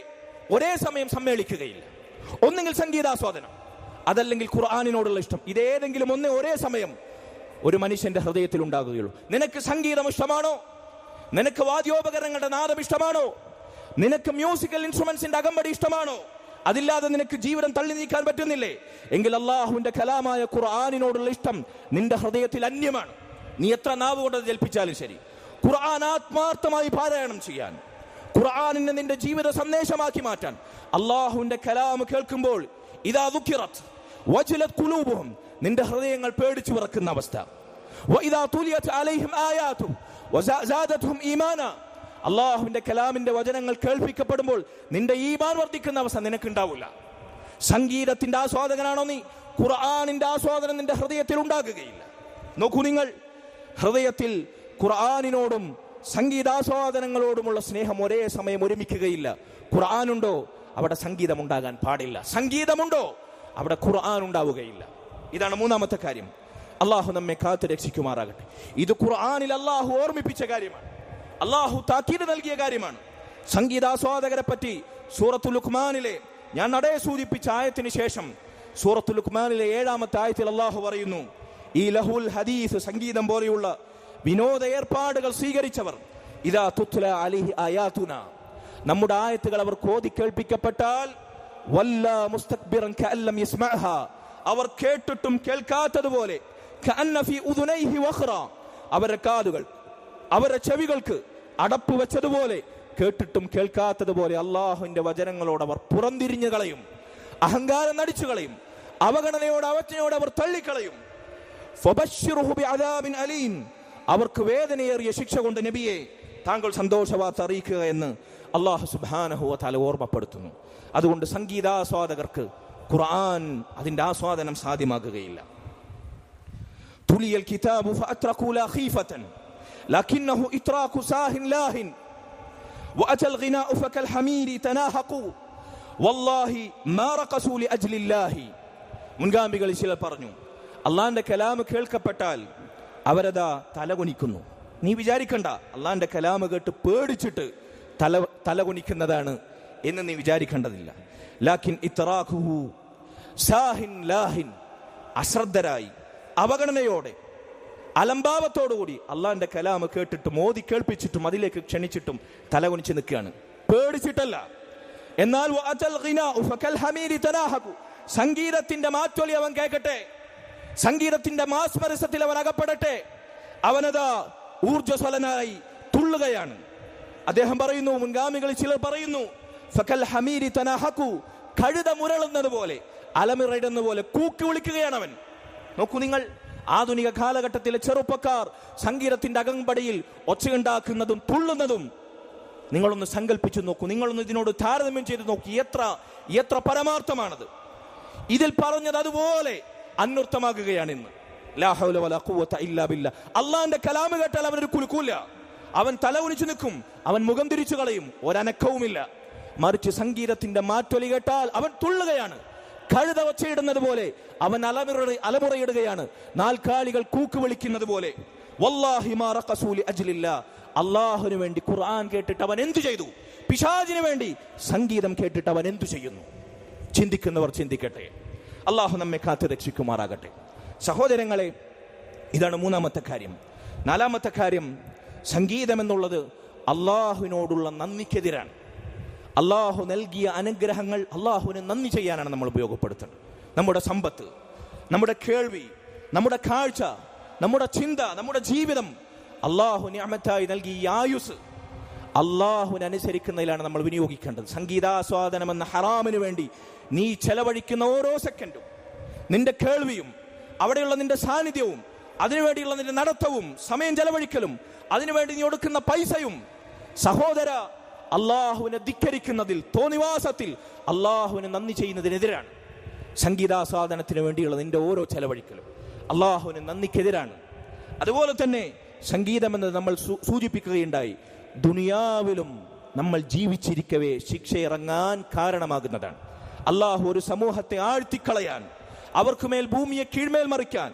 ഒരേ സമയം സമ്മേളിക്കുകയില്ല. ഒന്നെങ്കിൽ സംഗീതാസ്വാദനം, അതല്ലെങ്കിൽ ഖുർആനിനോടുള്ള ഇഷ്ടം. ഇതേതെങ്കിലും ഒന്ന് ഒരേ സമയം ഒരു മനുഷ്യന്റെ ഹൃദയത്തിൽ ഉണ്ടാകുകയുള്ളൂ. നിനക്ക് സംഗീതം ഇഷ്ടമാണോ? നിനക്ക് വാദ്യോപകരണങ്ങളുടെ നാദം ഇഷ്ടമാണോ? നിനക്ക് മ്യൂസിക്കൽ ഇൻസ്ട്രുമെന്റ്സിന്റെ അകമ്പടി ഇഷ്ടമാണോ? അതില്ലാതെ നിനക്ക് ജീവിതം തള്ളി നീക്കാൻ പറ്റുന്നില്ലേ? എങ്കിൽ അള്ളാഹുവിന്റെ കലാമായ ഖുർആനിനോടുള്ള ഇഷ്ടം നിന്റെ ഹൃദയത്തിൽ അന്യമാണ്. നീ എത്ര നാവ് കൊണ്ട് ജൽപ്പിച്ചാലും ശരി, ഖുർആൻ ആത്മാർത്ഥമായി പാരായണം ചെയ്യാൻ, ഖുർആനിനെ നിന്റെ ജീവിത സന്ദേശമാക്കി മാറ്റാൻ, അള്ളാഹുവിന്റെ കലാം കേൾക്കുമ്പോൾ ഇദാ ദുക്കിറത് വജലത് ഖുലൂബുഹും, നിന്റെ ഹൃദയങ്ങൾ പേടിച്ചു വിറക്കുന്ന അവസ്ഥ. വഇദാ തുലിയത് അലൈഹിം ആയാതു വസാദതുഹും ഈമാന, അള്ളാഹുവിന്റെ കലാമിന്റെ വചനങ്ങൾ കേൾപ്പിക്കപ്പെടുമ്പോൾ നിന്റെ ഈമാൻ വർദ്ധിക്കുന്ന അവസ്ഥ നിനക്കുണ്ടാവില്ല. സംഗീതത്തിന്റെ ആസ്വാദകനാണോ നീ? ഖുർആനിന്റെ ആസ്വാദനം നിന്റെ ഹൃദയത്തിൽ ഉണ്ടാകുകയില്ല. നോക്കൂ, നിങ്ങൾ ഹൃദയത്തിൽ ഖുർആനിനോടും സംഗീതാസ്വാദനങ്ങളോടുമുള്ള സ്നേഹം ഒരേ സമയം ഒരുമിക്കുകയില്ല. ഖുർആനുണ്ടോ അവിടെ സംഗീതം ഉണ്ടാകാൻ പാടില്ല, സംഗീതമുണ്ടോ അവിടെ ഖുർആൻ ഉണ്ടാവുകയില്ല. ഇതാണ് മൂന്നാമത്തെ കാര്യം. അള്ളാഹു നമ്മെ കാത്തു രക്ഷിക്കുമാറാകട്ടെ. ഇത് ഖുർആനിൽ അള്ളാഹു ഓർമ്മിപ്പിച്ച കാര്യമാണ്, അള്ളാഹു താക്കീത് നൽകിയ കാര്യമാണ്. സംഗീതാസ്വാദകരെ പറ്റി സൂറത്തുൽ ലുഖ്മാനിലെ ഞാൻ നടേ സൂചിപ്പിച്ച ആയത്തിന് ശേഷം സൂറത്തുൽ ലുഖ്മാനിലെ 7-ാമത്തെ ആയത്തിൽ അള്ളാഹു പറയുന്നു, ഈ ലഹുൽ ഹദീസ്, സംഗീതം പോലെയുള്ള വിനോദ ഏർപ്പാടുകൾ സ്വീകരിച്ചവർ, ഇദാ തുത്ല അലൈഹി ആയാതുന, നമ്മുടെ ആയത്തുകൾ അവർ കോതി കേൾപ്പിക്കപ്പെട്ടാൽ, വല്ലാ മുസ്തക്ബിറൻ കഅല്ലം യസ്മഅഹ, അവർ കേട്ടിട്ടും കേൾക്കാത്തതുപോലെ, കഅന്ന ഫീ ഉദുനൈഹി വഖറ, അവരുടെ കാതുകൾ, അവരുടെ ചെവികൾക്ക് അടപ്പ് വെച്ചതുപോലെ, കേട്ടിട്ടും കേൾക്കാത്തതുപോലെ അള്ളാഹുവിന്റെ വചനങ്ങളോട് അവർ പുറംതിരിഞ്ഞു കളയും, അഹങ്കാരം നടിച്ചു കളയും, അവഗണനയോട് അവജ്ഞയോട് അവർ തള്ളിക്കളയും. ഫബശ്ശിറുഹു ബിഅദാബിൻ അലീം, അവർക്ക് വേദനയേറിയ ശിക്ഷ കൊണ്ട് നബിയെ താങ്കൾ സന്തോഷവാർത്ത അറിയിക്കുക എന്ന് അല്ലാഹു സുബ്ഹാനഹു വ തആല ഓർമ്മപ്പെടുത്തുന്നു. അതുകൊണ്ട് സംഗീതാസ്വാദകർക്ക് ഖുർആൻ അതിന്റെ ആസ്വാദനം സാധ്യമാകുകയില്ല. തുലിയൽ കിതാബു ഫഅത്രഖു ലാ ഖീഫതൻ ലകിന്നഹു ഇത്റാഖു സാഹിൻ ലാഹിൻ വഅതൽ ഗിനാഉ ഫകൽ ഹമീരി തനാഹഖു വല്ലാഹി മാ റഖസു ലിഅജ്ലില്ലാഹി. മുൻഗാമികളിൽ ചിലർ പറഞ്ഞു, അള്ളാന്റെ കലാം കേൾക്കപ്പെട്ടാൽ അവരതാ തലകുനിക്കുന്നു. നീ വിചാരിക്കണ്ട, അള്ളാന്റെ കലാം കേട്ട് പേടിച്ചിട്ട് തലകുനിക്കുന്നതാണ് എന്ന് നീ വിചാരിക്കേണ്ടതില്ല. ലാക്കിൻ ഇത്റാഖുഹു സാഹിൻ ലാഹിൻ, അശ്രദ്ധരായി, അവഗണനയോടെ, അലംഭാവത്തോടുകൂടി അള്ളാന്റെ കലാം കേട്ടിട്ട് മോദി കേൾപ്പിച്ചിട്ടും അതിലേക്ക് ക്ഷണിച്ചിട്ടും തലകുനിച്ച് നിൽക്കുകയാണ്, പേടിച്ചിട്ടല്ല. എന്നാൽ സംഗീതത്തിന്റെ മാറ്റൊലി അവൻ കേൾക്കട്ടെ, സംഗീതത്തിന്റെ മാസ്മരസത്തിൽ അവൻ അകപ്പെടട്ടെ, അവനതാ ഊർജ്ജസ്വലനായി തുള്ളുകയാണ്. അദ്ദേഹം പറയുന്നു, മുൻഗാമികളിൽ ചിലർ പറയുന്നു, ഫകൽ ഹമീരി തനാഹഖു, കഴുത മുരളുന്നത് പോലെ, അലമിറയുന്ന പോലെ കൂക്കി വിളിക്കുകയാണ് അവൻ. നോക്കൂ നിങ്ങൾ, ആധുനിക കാലഘട്ടത്തിലെ ചെറുപ്പക്കാർ സംഗീതത്തിന്റെ അകമ്പടിയിൽ ഒച്ചയുണ്ടാക്കുന്നതും തുള്ളുന്നതും നിങ്ങളൊന്ന് സങ്കല്പിച്ചു നോക്കൂ, നിങ്ങളൊന്ന് ഇതിനോട് താരതമ്യം ചെയ്ത് നോക്കൂ. എത്ര പരമാർത്ഥമാണത്. ഇതിൽ പറഞ്ഞത് അതുപോലെ അന്വർത്ഥമാകുകയാണ് ഇന്ന്. ലാ ഹൗല വലാ ഖുവത ഇല്ലാ ബില്ലാഹ്. അള്ളാന്റെ കലാമ് കേട്ടാൽ അവനൊരു കുലുക്കൂല, അവൻ തല ഉനിച്ചു നിൽക്കും, അവൻ മുഖം തിരിച്ചു കളയും, ഒരനക്കവുമില്ല. മറിച്ച് സംഗീതത്തിന്റെ മാറ്റൊലി കേട്ടാൽ അവൻ തുള്ളുകയാണ്, കഴുത ഒച്ചയിടുന്നത് പോലെ അവൻ അലമുറയിടുകയാണ്, നാൽക്കാലികൾ കൂക്ക് വിളിക്കുന്നത് പോലെ. വല്ലാഹി മാ റഖസൂ ലിഅജ്ലില്ലാ, അല്ലാഹുവിന് വേണ്ടി ഖുർആൻ കേട്ടിട്ട് അവൻ എന്തു ചെയ്തു? പിശാചിന് വേണ്ടി സംഗീതം കേട്ടിട്ട് അവൻ എന്തു ചെയ്യുന്നു? ചിന്തിക്കുന്നവർ ചിന്തിക്കട്ടെ. അല്ലാഹു നമ്മെ കാത്തു രക്ഷിക്കുമാറാകട്ടെ. സഹോദരങ്ങളെ, ഇതാണ് മൂന്നാമത്തെ കാര്യം. നാലാമത്തെ കാര്യം, സംഗീതം എന്നുള്ളത് അള്ളാഹുവിനോടുള്ള നന്ദിക്കെതിരാണ്. അള്ളാഹു നൽകിയ അനുഗ്രഹങ്ങൾ അള്ളാഹുവിന് നന്ദി ചെയ്യാനാണ് നമ്മൾ ഉപയോഗപ്പെടുത്തുന്നത്. നമ്മുടെ സമ്പത്ത്, നമ്മുടെ കേൾവി, നമ്മുടെ കാഴ്ച, നമ്മുടെ ചിന്ത, നമ്മുടെ ജീവിതം, അള്ളാഹു നിഅമത്തായി നൽകി ഈ ആയുസ് അള്ളാഹുവിനെ അനുസരിക്കുന്നതിലാണ് നമ്മൾ വിനിയോഗിക്കേണ്ടത്. സംഗീതാസ്വാദനം എന്ന ഹറാമിന് വേണ്ടി നീ ചെലവഴിക്കുന്ന ഓരോ സെക്കൻഡും, നിന്റെ കേൾവിയും അവിടെയുള്ള നിന്റെ സാന്നിധ്യവും, അതിനുവേണ്ടിയുള്ള നിന്റെ നടത്തവും, സമയം ചെലവഴിക്കലും, അതിനുവേണ്ടി നീ ഒടുക്കുന്ന പൈസയും, സഹോദര, അള്ളാഹുവിനെ ധിക്കരിക്കുന്നതിൽ, തോന്നിവാസത്തിൽ അള്ളാഹുവിനെ നന്ദി ചെയ്യുന്നതിനെതിരാണ്. സംഗീതാസ്വാദനത്തിന് വേണ്ടിയുള്ള നിന്റെ ഓരോ ചെലവഴിക്കലും അള്ളാഹുവിന് നന്ദിക്കെതിരാണ്. അതുപോലെ തന്നെ സംഗീതം എന്നത് നമ്മൾ സൂചിപ്പിക്കുകയുണ്ടായി, ദുനിയാവിലും നമ്മൾ ജീവിച്ചിരിക്കവേ ശിക്ഷയിറങ്ങാൻ കാരണമാകുന്നതാണ്. അള്ളാഹു ഒരു സമൂഹത്തെ ആഴ്ത്തിക്കളയാൻ, അവർക്കുമേൽ ഭൂമിയെ കീഴ്മേൽ മറിക്കാൻ,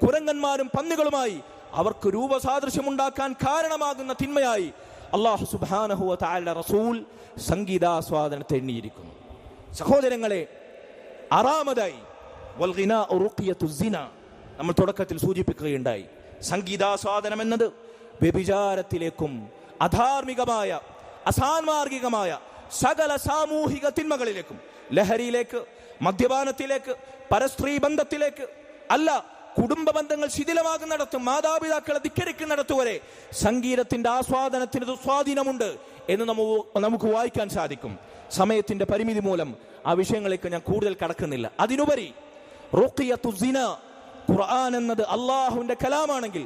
കുരങ്ങന്മാരും പന്നികളുമായി അവർക്ക് രൂപസാദൃശ്യമുണ്ടാക്കാൻ കാരണമാകുന്ന തിന്മയായി അള്ളാഹു സുബ്ഹാനഹു വ തആല റസൂൽ സംഗീതാസ്വാദനത്തെ എണ്ണിയിരിക്കുന്നു. സഹോദരങ്ങളെ, ആറാമതായി വൽ ഗിനാഉ റുഖിയത്തു സിന, നമ്മൾ തുടക്കത്തിൽ സൂചിപ്പിക്കുകയുണ്ടായി. സംഗീതാസ്വാദനം എന്നത് വ്യഭിചാരത്തിലേക്കും അധാർമികമായ അസാൻമാർഗികമായ സകല സാമൂഹിക തിന്മകളിലേക്കും, ലഹരിയിലേക്ക്, മദ്യപാനത്തിലേക്ക്, പരസ്ത്രീ ബന്ധത്തിലേക്ക്, അല്ല, കുടുംബ ബന്ധങ്ങൾ ശിഥിലമാകുന്നിടത്തും മാതാപിതാക്കളെ ധിക്കരിക്കുന്നിടത്തു വരെ സംഗീതത്തിന്റെ ആസ്വാദനത്തിന് സ്വാധീനമുണ്ട് എന്ന് നമുക്ക് വായിക്കാൻ സാധിക്കും. സമയത്തിന്റെ പരിമിതി മൂലം ആ വിഷയങ്ങളിലേക്ക് ഞാൻ കൂടുതൽ കടക്കുന്നില്ല. അതിനുപരി റുഖിയത്തു സിന, ഖുർആൻ എന്നത് അള്ളാഹുവിന്റെ കലാമാണെങ്കിൽ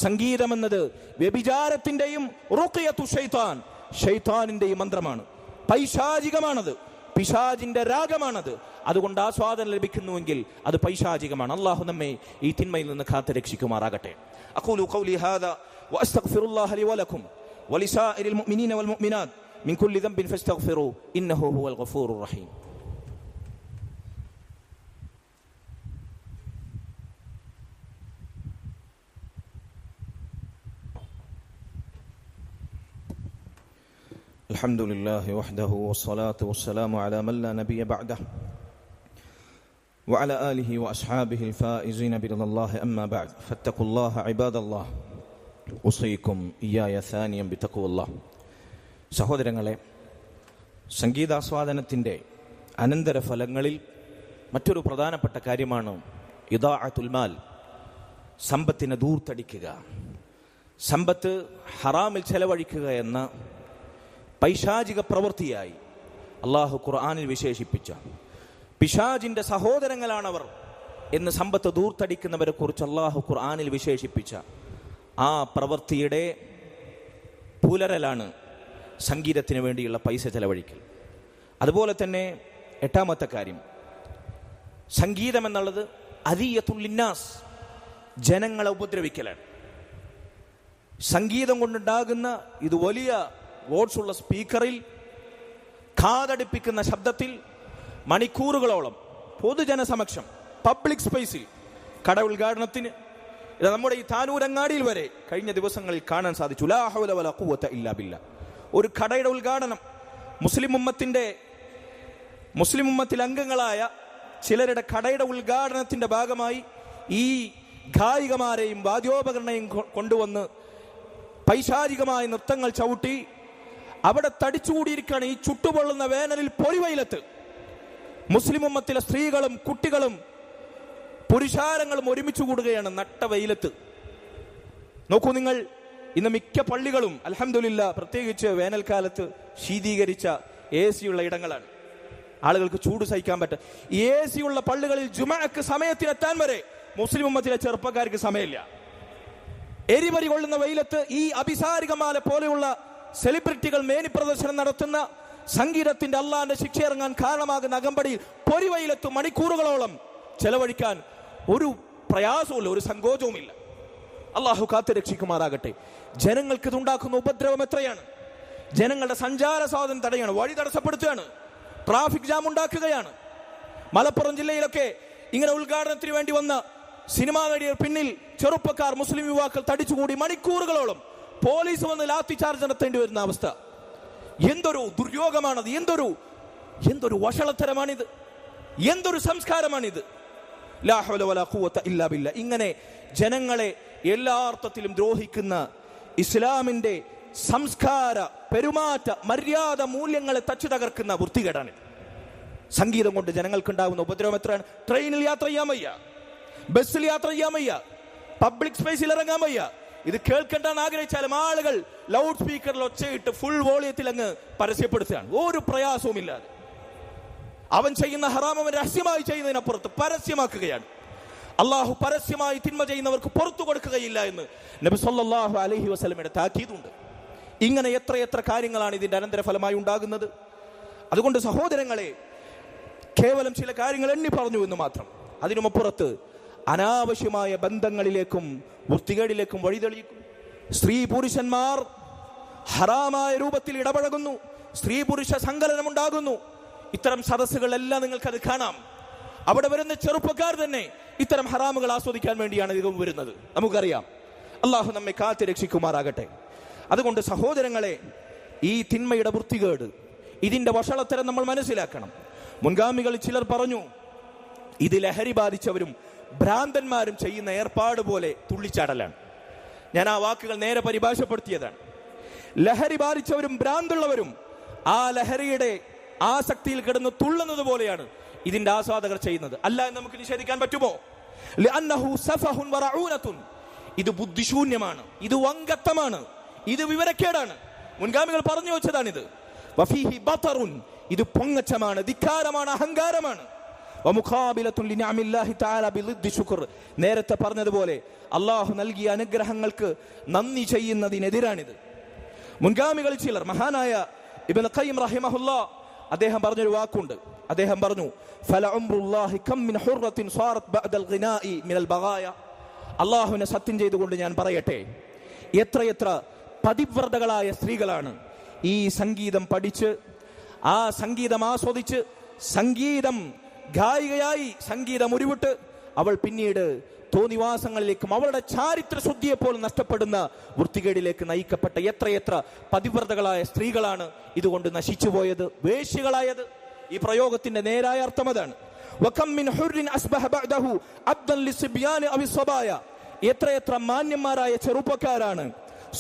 സംഗീതം എന്നത് വ്യഭിചാരത്തിന്റെയും റുഖിയത്തു ശൈത്താൻ, ശൈത്താനിന്റെയും മന്ത്രമാണ്. പൈശാചികമാണത്, പിശാചിന്റെ രാഗമാണത്. അതുകൊണ്ട് ആസ്വാദനം ലഭിക്കുന്നുവെങ്കിൽ അത് പൈശാചികമാണ്. അല്ലാഹു നമ്മെ ഈ തിന്മയിൽ നിന്ന് കാത്ത് രക്ഷിക്കുമാറാകട്ടെ. അഖൂലു ഖൗലി ഹാദാ വഅസ്തഗ്ഫിറുല്ലാഹ ലി വലക്കും വലിസാഇരിൽ മുഅ്മിനീന വൽ മുഅ്മിനാത്ത് മിൻ കുല്ലി ദംബിൻ ഫസ്തഗ്ഫിറൂ ഇന്നഹു ഹുവൽ ഗഫൂറുർ റഹീം. الحمد لله وحده والصلاة والسلام على من لا نبي بعده وعلى آله وأصحابه الفائزين برضا الله أما بعد فاتقوا الله عباد الله أوصيكم إياي ثانيا بتقوى الله. സഹോദരങ്ങളെ, സംഗീതാസ്വാദനത്തിൻ്റെ അനന്തരഫലങ്ങളിൽ മറ്റൊരു പ്രധാനപ്പെട്ട കാര്യമാണ് ഇദാഅത്തുൽ മാൽ, സമ്പത്തിനെ ദൂർത്തടിക്കുക. സമ്പത്ത് ഹറാമിൽ ചെലവഴിക്കുക എന്ന പൈശാചിക പ്രവൃത്തിയായി അള്ളാഹു ഖുർആനിൽ വിശേഷിപ്പിച്ച, പിശാചിന്റെ സഹോദരങ്ങളാണവർ എന്ന് സമ്പത്ത് ദൂർത്തടിക്കുന്നവരെ കുറിച്ച് അള്ളാഹു ഖുർആനിൽ വിശേഷിപ്പിച്ച ആ പ്രവൃത്തിയുടെ പുലരലാണ് സംഗീതത്തിന് വേണ്ടിയുള്ള പൈസ ചെലവഴിക്കൽ. അതുപോലെ തന്നെ എട്ടാമത്തെ കാര്യം, സംഗീതം എന്നുള്ളത് അദിയത്തുൽ ലിന്നാസ്, ജനങ്ങളെ ഉപദ്രവിക്കലാണ്. സംഗീതം കൊണ്ടുണ്ടാകുന്ന ഇത് വലിയ വോട്ട്സ് ഉള്ള സ്പീക്കറിൽ കാതടിപ്പിക്കുന്ന ശബ്ദത്തിൽ മണിക്കൂറുകളോളം പൊതുജനസമക്ഷം, പബ്ലിക് സ്പേസിൽ, കട ഉദ്ഘാടനത്തിന്, നമ്മുടെ ഈ താനൂരങ്ങാടിയിൽ വരെ കഴിഞ്ഞ ദിവസങ്ങളിൽ കാണാൻ സാധിച്ചു. ലാ ഹൗല വലാ ഖുവത ഇല്ലാ ബില്ലാഹ്. ഒരു കടയുടെ ഉദ്ഘാടനം, മുസ്ലിം ഉമ്മത്തിൽ അംഗങ്ങളായ ചിലരുടെ കടയുടെ ഉദ്ഘാടനത്തിന്റെ ഭാഗമായി ഈ ഗായികമാരെയും വാദ്യോപകരണയും കൊണ്ടുവന്ന് പൈശാചികമായ നൃത്തങ്ങൾ ചവിട്ടി അവിടെ തടിച്ചുകൂടിയിരിക്കുകയാണ്. ഈ ചുട്ടുപൊള്ളുന്ന വേനലിൽ പൊരിവെയിലത്ത് മുസ്ലിം ഉമ്മത്തിലെ സ്ത്രീകളും കുട്ടികളും പുരുഷാരങ്ങളും ഒരുമിച്ച് കൂടുകയാണ് നട്ട വെയിലത്ത്. നോക്കൂ നിങ്ങൾ, ഇന്ന് മിക്ക പള്ളികളും അൽഹംദുലില്ലാ പ്രത്യേകിച്ച് വേനൽക്കാലത്ത് ശീതീകരിച്ച AC ഉള്ള ഇടങ്ങളാണ്. ആളുകൾക്ക് ചൂട് സഹിക്കാൻ പറ്റും. AC ഉള്ള പള്ളികളിൽ ജുമഅക്ക് സമയത്തിനെത്താൻ വരെ മുസ്ലിം ഉമ്മത്തിലെ ചെറുപ്പക്കാർക്ക് സമയമില്ല. എരിപരി കൊള്ളുന്ന വെയിലത്ത് ഈ അഭിസാരികമാല പോലെയുള്ള സെലിബ്രിറ്റികൾ മേനി പ്രദർശനം നടത്തുന്ന സംഗീതത്തിന്റെ അള്ളാന്റെ ശിക്ഷ ഇറങ്ങാൻ കാരണമാകുന്ന അകമ്പടിയിൽ പൊരിവെയിലത്ത് മണിക്കൂറുകളോളം ചെലവഴിക്കാൻ ഒരു പ്രയാസവുമില്ല, ഒരു സങ്കോചവുമില്ല. അള്ളാഹു കാത്തു രക്ഷിക്കുമാറാകട്ടെ. ജനങ്ങൾക്ക് ഇതുണ്ടാക്കുന്ന ഉപദ്രവം എത്രയാണ്! ജനങ്ങളുടെ സഞ്ചാര സ്വാതന്ത്ര്യം തടയാണ്, വഴി തടസ്സപ്പെടുത്തുകയാണ്, ട്രാഫിക് ജാം ഉണ്ടാക്കുകയാണ്. മലപ്പുറം ജില്ലയിലൊക്കെ ഇങ്ങനെ ഉദ്ഘാടനത്തിന് വേണ്ടി വന്ന സിനിമാ നടിയുടെ പിന്നിൽ ചെറുപ്പക്കാർ, മുസ്ലിം യുവാക്കൾ തടിച്ചുകൂടി മണിക്കൂറുകളോളം പോലീസ് വന്ന് ലാത്തി ചാർജ് നടത്തേണ്ടി വരുന്ന അവസ്ഥ. എന്തൊരു ദുര്യോഗമാണത്! എന്തൊരു വഷളത്തരമാണിത്! എന്തൊരു സംസ്കാരമാണിത്! ലാ ഹൗല വലാ ഖുവത ഇല്ലാ ബില്ലാ. ഇങ്ങനെ ജനങ്ങളെ എല്ലാ അർത്ഥത്തിലും ദ്രോഹിക്കുന്ന ഇസ്ലാമിന്റെ സംസ്കാര, പെരുമാറ്റ, മര്യാദ മൂല്യങ്ങളെ തച്ചു തകർക്കുന്ന വൃത്തികേടാണിത്. സംഗീതം കൊണ്ട് ജനങ്ങൾക്കുണ്ടാകുന്ന ഉപദ്രവം എത്രയാണ്? ട്രെയിനിൽ യാത്ര ചെയ്യാൻ വയ്യ, ബസ്സിൽ യാത്ര ചെയ്യാൻ വയ്യ, പബ്ലിക് സ്പേസിൽ ഇറങ്ങാൻ വയ്യ. ഇത് കേൾക്കേണ്ടെന്ന് ആഗ്രഹിച്ചാലും ആളുകൾ ലൗഡ് സ്പീക്കറിൽ ഒച്ചയിട്ട് ഫുൾ വോളിയത്തിൽ അങ്ങ് പരസ്യപ്പെടുത്തുകയാണ്, ഒരു പ്രയാസവും ഇല്ലാതെ. അവൻ ചെയ്യുന്ന ഹറാം അവൻ രഹസ്യമായി ചെയ്യുന്നതിനപ്പുറത്ത് പരസ്യമാക്കുകയാണ്. അള്ളാഹു പരസ്യമായി തിന്മ ചെയ്യുന്നവർക്ക് പുറത്തു കൊടുക്കുകയില്ല എന്ന് നബി സല്ലല്ലാഹു അലൈഹി വസല്ലമയുടെ താക്കീതുണ്ട്. ഇങ്ങനെ എത്രയെത്ര കാര്യങ്ങളാണ് ഇതിന്റെ അനന്തരഫലമായി ഉണ്ടാകുന്നത്. അതുകൊണ്ട് സഹോദരങ്ങളെ, കേവലം ചില കാര്യങ്ങൾ എണ്ണി പറഞ്ഞു എന്ന് മാത്രം. അതിനുമപ്പുറത്ത് അനാവശ്യമായ ബന്ധങ്ങളിലേക്കും വൃത്തികേടിലേക്കും വഴിതെളിയിക്കും. സ്ത്രീ പുരുഷന്മാർ ഹറാമായ രൂപത്തിൽ ഇടപഴകുന്നു, സ്ത്രീ പുരുഷ സങ്കലനമുണ്ടാകുന്നു. ഇത്തരം സദസ്സുകളെല്ലാം നിങ്ങൾക്കത് കാണാം. അവിടെ വരുന്ന ചെറുപ്പക്കാർ തന്നെ ഇത്തരം ഹറാമുകൾ ആസ്വദിക്കാൻ വേണ്ടിയാണ് അധികം വരുന്നത്. നമുക്കറിയാം. അള്ളാഹു നമ്മെ കാത്ത് രക്ഷിക്കുമാറാകട്ടെ. അതുകൊണ്ട് സഹോദരങ്ങളെ, ഈ തിന്മയുടെ വൃത്തികേട്, ഇതിന്റെ വഷളത്തരം നമ്മൾ മനസ്സിലാക്കണം. മുൻഗാമികളിൽ ചിലർ പറഞ്ഞു, ഇത് ലഹരി ബാധിച്ചവരും ഭ്രാന്തന്മാരും ചെയ്യുന്ന ഏർപ്പാട് പോലെ തുള്ളിച്ചാടലാണ്. ഞാൻ ആ വാക്കുകൾ നേരെ പരിഭാഷപ്പെടുത്തിയതാണ്. ലഹരി ബാധിച്ചവരും ഭ്രാന്തുള്ളവരും ആ ലഹരിയുടെ ആസക്തിയിൽ കിടന്ന് തുള്ളുന്നത് പോലെയാണ് ഇതിന്റെ ആസ്വാദകർ ചെയ്യുന്നത്. അല്ല എന്ന് നമുക്ക് നിഷേധിക്കാൻ പറ്റുമോ? ഇത് ബുദ്ധിശൂന്യമാണ്, ഇത് വങ്കത്തമാണ്, ഇത് വിവരക്കേടാണ്. മുൻഗാമികൾ പറഞ്ഞു വെച്ചതാണിത്. ഇത് പൊങ്ങച്ചമാണ്, ധിക്കാരമാണ്, അഹങ്കാരമാണ്. നേരത്തെ പറഞ്ഞതുപോലെ അള്ളാഹു നൽകിയ അനുഗ്രഹങ്ങൾക്ക് നന്ദി ചെയ്യുന്നതിനെതിരാണിത്. മുൻഗാമികളിൽ ചിലർ, മഹാനായ ഇബ്നു ഖയ്യിം റഹിമഹുല്ലാഹ്, അദ്ദേഹം പറഞ്ഞൊരു വാക്കുണ്ട്. അദ്ദേഹം പറഞ്ഞു, അള്ളാഹുവിനെ സത്യം ചെയ്തുകൊണ്ട് ഞാൻ പറയട്ടെ, എത്രയെത്ര പതിവ്രതകളായ സ്ത്രീകളാണ് ഈ സംഗീതം പഠിച്ച്, ആ സംഗീതം ആസ്വദിച്ച്, സംഗീതം ഗായികയായി സംഗീതം ഉരുവിട്ട് അവൾ പിന്നീട് തോന്നിവാസങ്ങളിലേക്കും അവളുടെ ചാരിത്ര ശുദ്ധിയെപ്പോലും നഷ്ടപ്പെടുന്ന വൃത്തികേടിലേക്ക് നയിക്കപ്പെട്ട എത്രയെത്ര പതിവ്രതകളായ സ്ത്രീകളാണ് ഇതുകൊണ്ട് നശിച്ചുപോയത്, വേശ്യകളായത്. ഈ പ്രയോഗത്തിന്റെ നേരായ അർത്ഥം അതാണ്. എത്രയെത്ര മാന്യന്മാരായ ചെറുപ്പക്കാരാണ്,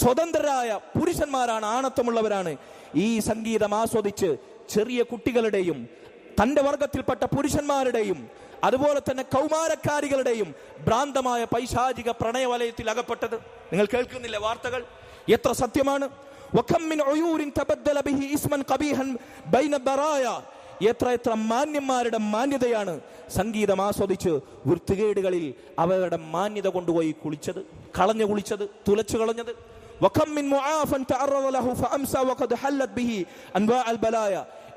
സ്വതന്ത്രരായ പുരുഷന്മാരാണ്, ആണത്വമുള്ളവരാണ് ഈ സംഗീതം ആസ്വദിച്ച് ചെറിയ കുട്ടികളുടെയും തന്റെ വർഗത്തിൽപ്പെട്ട പുരുഷന്മാരുടെയും അതുപോലെ തന്നെ കൗമാരക്കാരികളുടെയും ഭ്രാന്തമായ പൈശാചിക പ്രണയവലയത്തിൽ അകപ്പെട്ടത്. നിങ്ങൾ കേൾക്കുന്നില്ല വാർത്തകൾ? എത്ര സത്യമാണ്! എത്ര മാന്യന്മാരുടെ മാന്യതയാണ് സംഗീതം ആസ്വദിച്ച് വൃത്തികേടുകളിൽ അവരുടെ മാന്യത കൊണ്ടുപോയി കുളിച്ചത്, കളഞ്ഞു കുളിച്ചത്, തുലച്ചു കളഞ്ഞത്.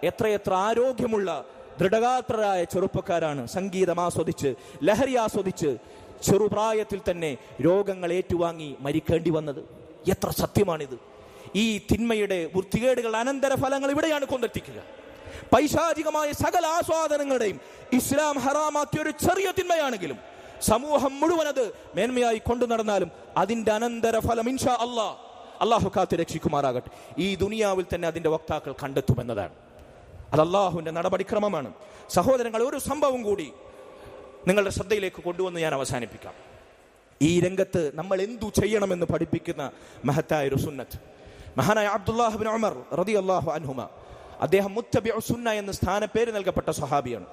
എത്രയെത്ര ആരോഗ്യമുള്ള ദൃഢഗാത്രരായ ചെറുപ്പക്കാരാണ് സംഗീതം ആസ്വദിച്ച്, ലഹരി ആസ്വദിച്ച് ചെറുപ്രായത്തിൽ തന്നെ രോഗങ്ങൾ ഏറ്റുവാങ്ങി മരിക്കേണ്ടി വന്നത്. എത്ര സത്യമാണിത്! ഈ തിന്മയുടെ വൃത്തികേടുകൾ അനന്തര ഫലങ്ങൾ ഇവിടെയാണ് കൊണ്ടെത്തിക്കുക. പൈശാചികമായ സകല ആസ്വാദനങ്ങളുടെയും ഇസ്ലാം ഹറാമാക്കിയ ഒരു ചെറിയ തിന്മയാണെങ്കിലും സമൂഹം മുഴുവൻ അത് മേന്മയായി കൊണ്ടു നടന്നാലും അതിന്റെ അനന്തര ഫലം ഇൻഷാ അള്ളാഹു കാത്ത് രക്ഷിക്കുമാറാകട്ടെ, ഈ ദുനിയാവിൽ തന്നെ അതിന്റെ വക്താക്കൾ കണ്ടെത്തുമെന്നതാണ്. അത് അള്ളാഹുവിന്റെ നടപടിക്രമമാണ്. സഹോദരങ്ങൾ, ഒരു സംഭവം കൂടി നിങ്ങളുടെ ശ്രദ്ധയിലേക്ക് കൊണ്ടുവന്ന് ഞാൻ അവസാനിപ്പിക്കാം. ഈ രംഗത്ത് നമ്മൾ എന്തു ചെയ്യണമെന്ന് പഠിപ്പിക്കുന്ന മഹത്തായ ഒരു സുന്നത്ത്. മഹാനായ അബ്ദുല്ലാഹ് ഇബ്നു ഉമർ റളിയല്ലാഹു അൻഹുമ, അദ്ദേഹം മുത്തബിഉ സുന്ന എന്ന സ്ഥാനപ്പേര് നൽകപ്പെട്ട സ്വഹാബിയാണ്.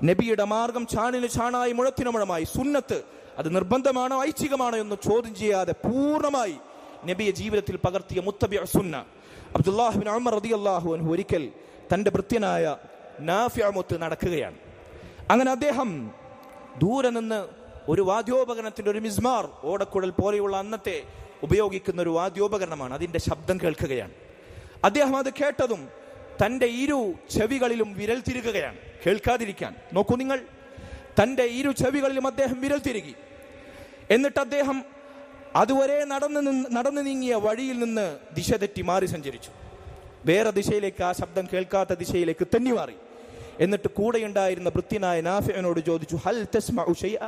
നബിയുടെ മാർഗം ചാണിന് ചാണായി മുഴത്തിനു മുഴമായി. സുന്നത്ത് അത് നിർബന്ധമാണോ ഐച്ഛികമാണോ എന്ന് ചോദ്യം ചെയ്യാതെ പൂർണ്ണമായി നബിയെ ജീവിതത്തിൽ പകർത്തിയ മുത്തബിഉ സുന്ന അബ്ദുല്ലാഹ് ഇബ്നു ഉമർ റളിയല്ലാഹു അൻഹു ഒരിക്കൽ തന്റെ ഭൃത്യനായ നാഫിഅമൊത്ത് നടക്കുകയാണ്. അങ്ങനെ അദ്ദേഹം ദൂരെ നിന്ന് ഒരു വാദ്യോപകരണത്തിന്റെ, ഒരു മിസ്മാർ, ഓടക്കുഴൽ പോലെയുള്ള അന്നത്തെ ഉപയോഗിക്കുന്ന ഒരു വാദ്യോപകരണമാണ്, അതിന്റെ ശബ്ദം കേൾക്കുകയാണ്. അദ്ദേഹം അത് കേട്ടതും തന്റെ ഇരു ചെവികളിലും വിരൽ തിരുകുകയാണ്, കേൾക്കാതിരിക്കാൻ. നോക്കൂ നിങ്ങൾ, തന്റെ ഇരു ചെവികളിലും അദ്ദേഹം വിരൽ തിരുകി. എന്നിട്ട് അദ്ദേഹം അതുവരെ നടന്നു നീങ്ങിയ വഴിയിൽ നിന്ന് ദിശ തെറ്റി മാറി സഞ്ചരിച്ചു. വേറെ ദിശയിലേക്ക്, ആ ശബ്ദം കേൾക്കാത്ത ദിശയിലേക്ക് തെന്നി മാറി. എന്നിട്ട് കൂടെയുണ്ടായിരുന്ന ഭൃത്യനായ നാഫിഅനോട് ചോദിച്ചു, ഹൽ തസ്മഉ ശൈഅ,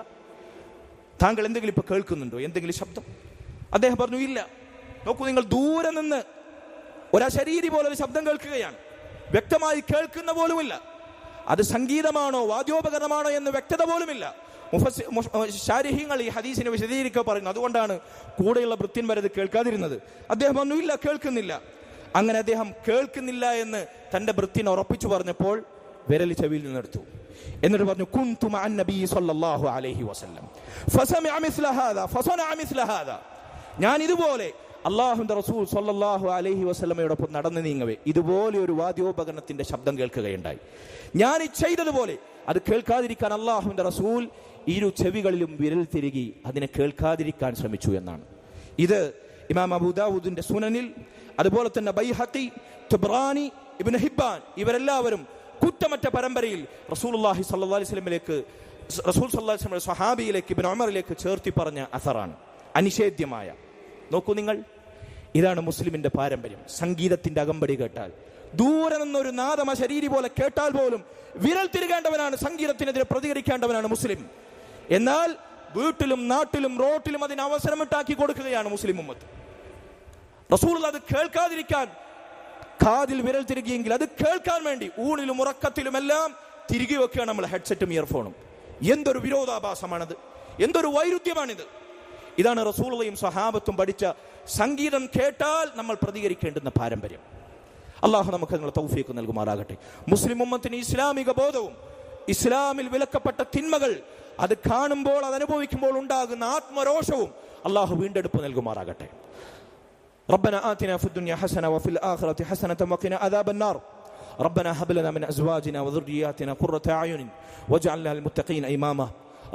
താങ്കൾ എന്തെങ്കിലും ഇപ്പൊ കേൾക്കുന്നുണ്ടോ, എന്തെങ്കിലും ശബ്ദം? അദ്ദേഹം പറഞ്ഞു, ഇല്ല. നോക്കൂ, നിങ്ങൾ ദൂരെ നിന്ന് ഒരശരീരി പോലെ ഒരു ശബ്ദം കേൾക്കുകയാണ്, വ്യക്തമായി കേൾക്കുന്ന പോലുമില്ല. അത് സംഗീതമാണോ വാദ്യോപകരണമാണോ എന്ന് വ്യക്തത പോലുമില്ല. ശാരിഹ്യങ്ങൾ ഈ ഹദീസിനെ വിശദീകരിക്കുക പറയുന്നു, അതുകൊണ്ടാണ് കൂടെയുള്ള ഭൃത്യൻ വരെ ഇത് കേൾക്കാതിരുന്നത്. അദ്ദേഹം പറഞ്ഞു, ഇല്ല, കേൾക്കുന്നില്ല. അങ്ങനെ അദ്ദേഹം കേൾക്കുന്നില്ല എന്ന് തന്റെ ഭൃത്യൻ ഉറപ്പിച്ചു പറഞ്ഞപ്പോൾ വിരൽ ചെവിയിൽ നിന്നെടുത്തു. എന്നിട്ട് പറഞ്ഞു, കുൻതു മഅൻ നബി സ്വല്ലല്ലാഹു അലൈഹി വസല്ലം ഫസമിഅ മിസ്ല ഹാദാ ഫസനഅ മിസ്ല ഹാദാ. ഞാൻ ഇതുപോലെ അല്ലാഹുവിന്റെ റസൂൽ സ്വല്ലല്ലാഹു അലൈഹി വസല്ലമയോടൊപ്പം നടന്നു നീങ്ങവേ ഇതുപോലെ ഒരു വാദ്യോപകരണത്തിന്റെ ശബ്ദം കേൾക്കുകയുണ്ടായി. ഞാൻ ഈ ചെയ്തതുപോലെ അത് കേൾക്കാതിരിക്കാൻ അല്ലാഹുവിന്റെ റസൂൽ ഇരു ചെവികളിലും വിരൽ തിരുകി അതിനെ കേൾക്കാതിരിക്കാൻ ശ്രമിച്ചു എന്നാണ്. ഇത് ഇമാം അബൂ ദാവൂദിന്റെ സുനനിൽ, അതുപോലെ തന്നെ ബൈഹഖി, തുബ്രാനി, ഇബ്നു ഹിബ്ബാൻ ഇവരെല്ലാവരും കുറ്റമറ്റ പരമ്പരയിൽ റസൂലുള്ളാഹി സ്വല്ലല്ലാഹു അലൈഹി വസല്ലമയിലേക്ക്, റസൂൽ സ്വല്ലല്ലാഹു അലൈഹി വസല്ലം സ്വഹാബിയിലേക്ക്, ഇബ്നു ഉമറിലേക്ക് ചേർത്തി പറഞ്ഞ അസറാണ്, അനിഷേധ്യമായ. നോക്കൂ നിങ്ങൾ, ഇതാണ് മുസ്ലിമിന്റെ പാരമ്പര്യം. സംഗീതത്തിന്റെ അകമ്പടി കേട്ടാൽ, ദൂരെ നിന്നൊരു നാദമ ശരീരി പോലെ കേട്ടാൽ പോലും വിരൽ തിരുകേണ്ടവനാണ്, സംഗീതത്തിനെതിരെ പ്രതികരിക്കേണ്ടവനാണ് മുസ്ലിം. എന്നാൽ വീട്ടിലും നാട്ടിലും റോട്ടിലും അതിന് അവസരമിട്ടാക്കി കൊടുക്കുകയാണ് മുസ്ലിം ഉമ്മത്ത്. റസൂൽ അത് കേൾക്കാതിരിക്കാൻ കാതിൽ വിരൽ തിരുകിയെങ്കിൽ അത് കേൾക്കാൻ വേണ്ടി ഊണിലും ഉറക്കത്തിലുമെല്ലാം തിരികെ വെക്കുകയാണ് നമ്മൾ ഹെഡ്സെറ്റും ഇയർഫോണും. എന്തൊരു വിരോധാഭാസമാണത്, എന്തൊരു വൈരുദ്ധ്യമാണിത്. ഇതാണ് റസൂലുള്ളാഹിയും സ്വഹാബത്തും പഠിച്ച സംഗീതം കേട്ടാൽ നമ്മൾ പ്രതികരിക്കേണ്ടുന്ന പാരമ്പര്യം. അള്ളാഹു നമുക്ക് അതിനുള്ള തൗഫീഖ് നൽകുമാറാകട്ടെ. മുസ്ലിം ഉമ്മത്തിന് ഇസ്ലാമിക ബോധവും ഇസ്ലാമിൽ വിലക്കപ്പെട്ട തിന്മകൾ അത് കാണുമ്പോൾ, അത് അനുഭവിക്കുമ്പോൾ ഉണ്ടാകുന്ന ആത്മരോഷവും അള്ളാഹു വീണ്ടെടുപ്പ് നൽകുമാറാകട്ടെ. ربنا آتنا في الدنيا حسنة وفي الآخرة حسنة وقنا عذاب النار. ربنا هب لنا من أزواجنا وذرياتنا قرة أعين واجعلنا للمتقين إماما.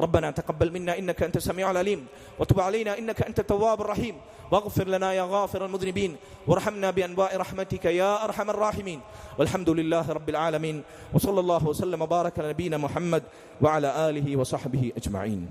ربنا تقبل منا إنك أنت السميع العليم وتب علينا إنك أنت التواب الرحيم واغفر لنا يا غافر المذنبين وارحمنا بأنواع رحمتك يا أرحم الراحمين. والحمد لله رب العالمين وصلى الله وسلم وبارك على نبينا محمد وعلى آله وصحبه أجمعين.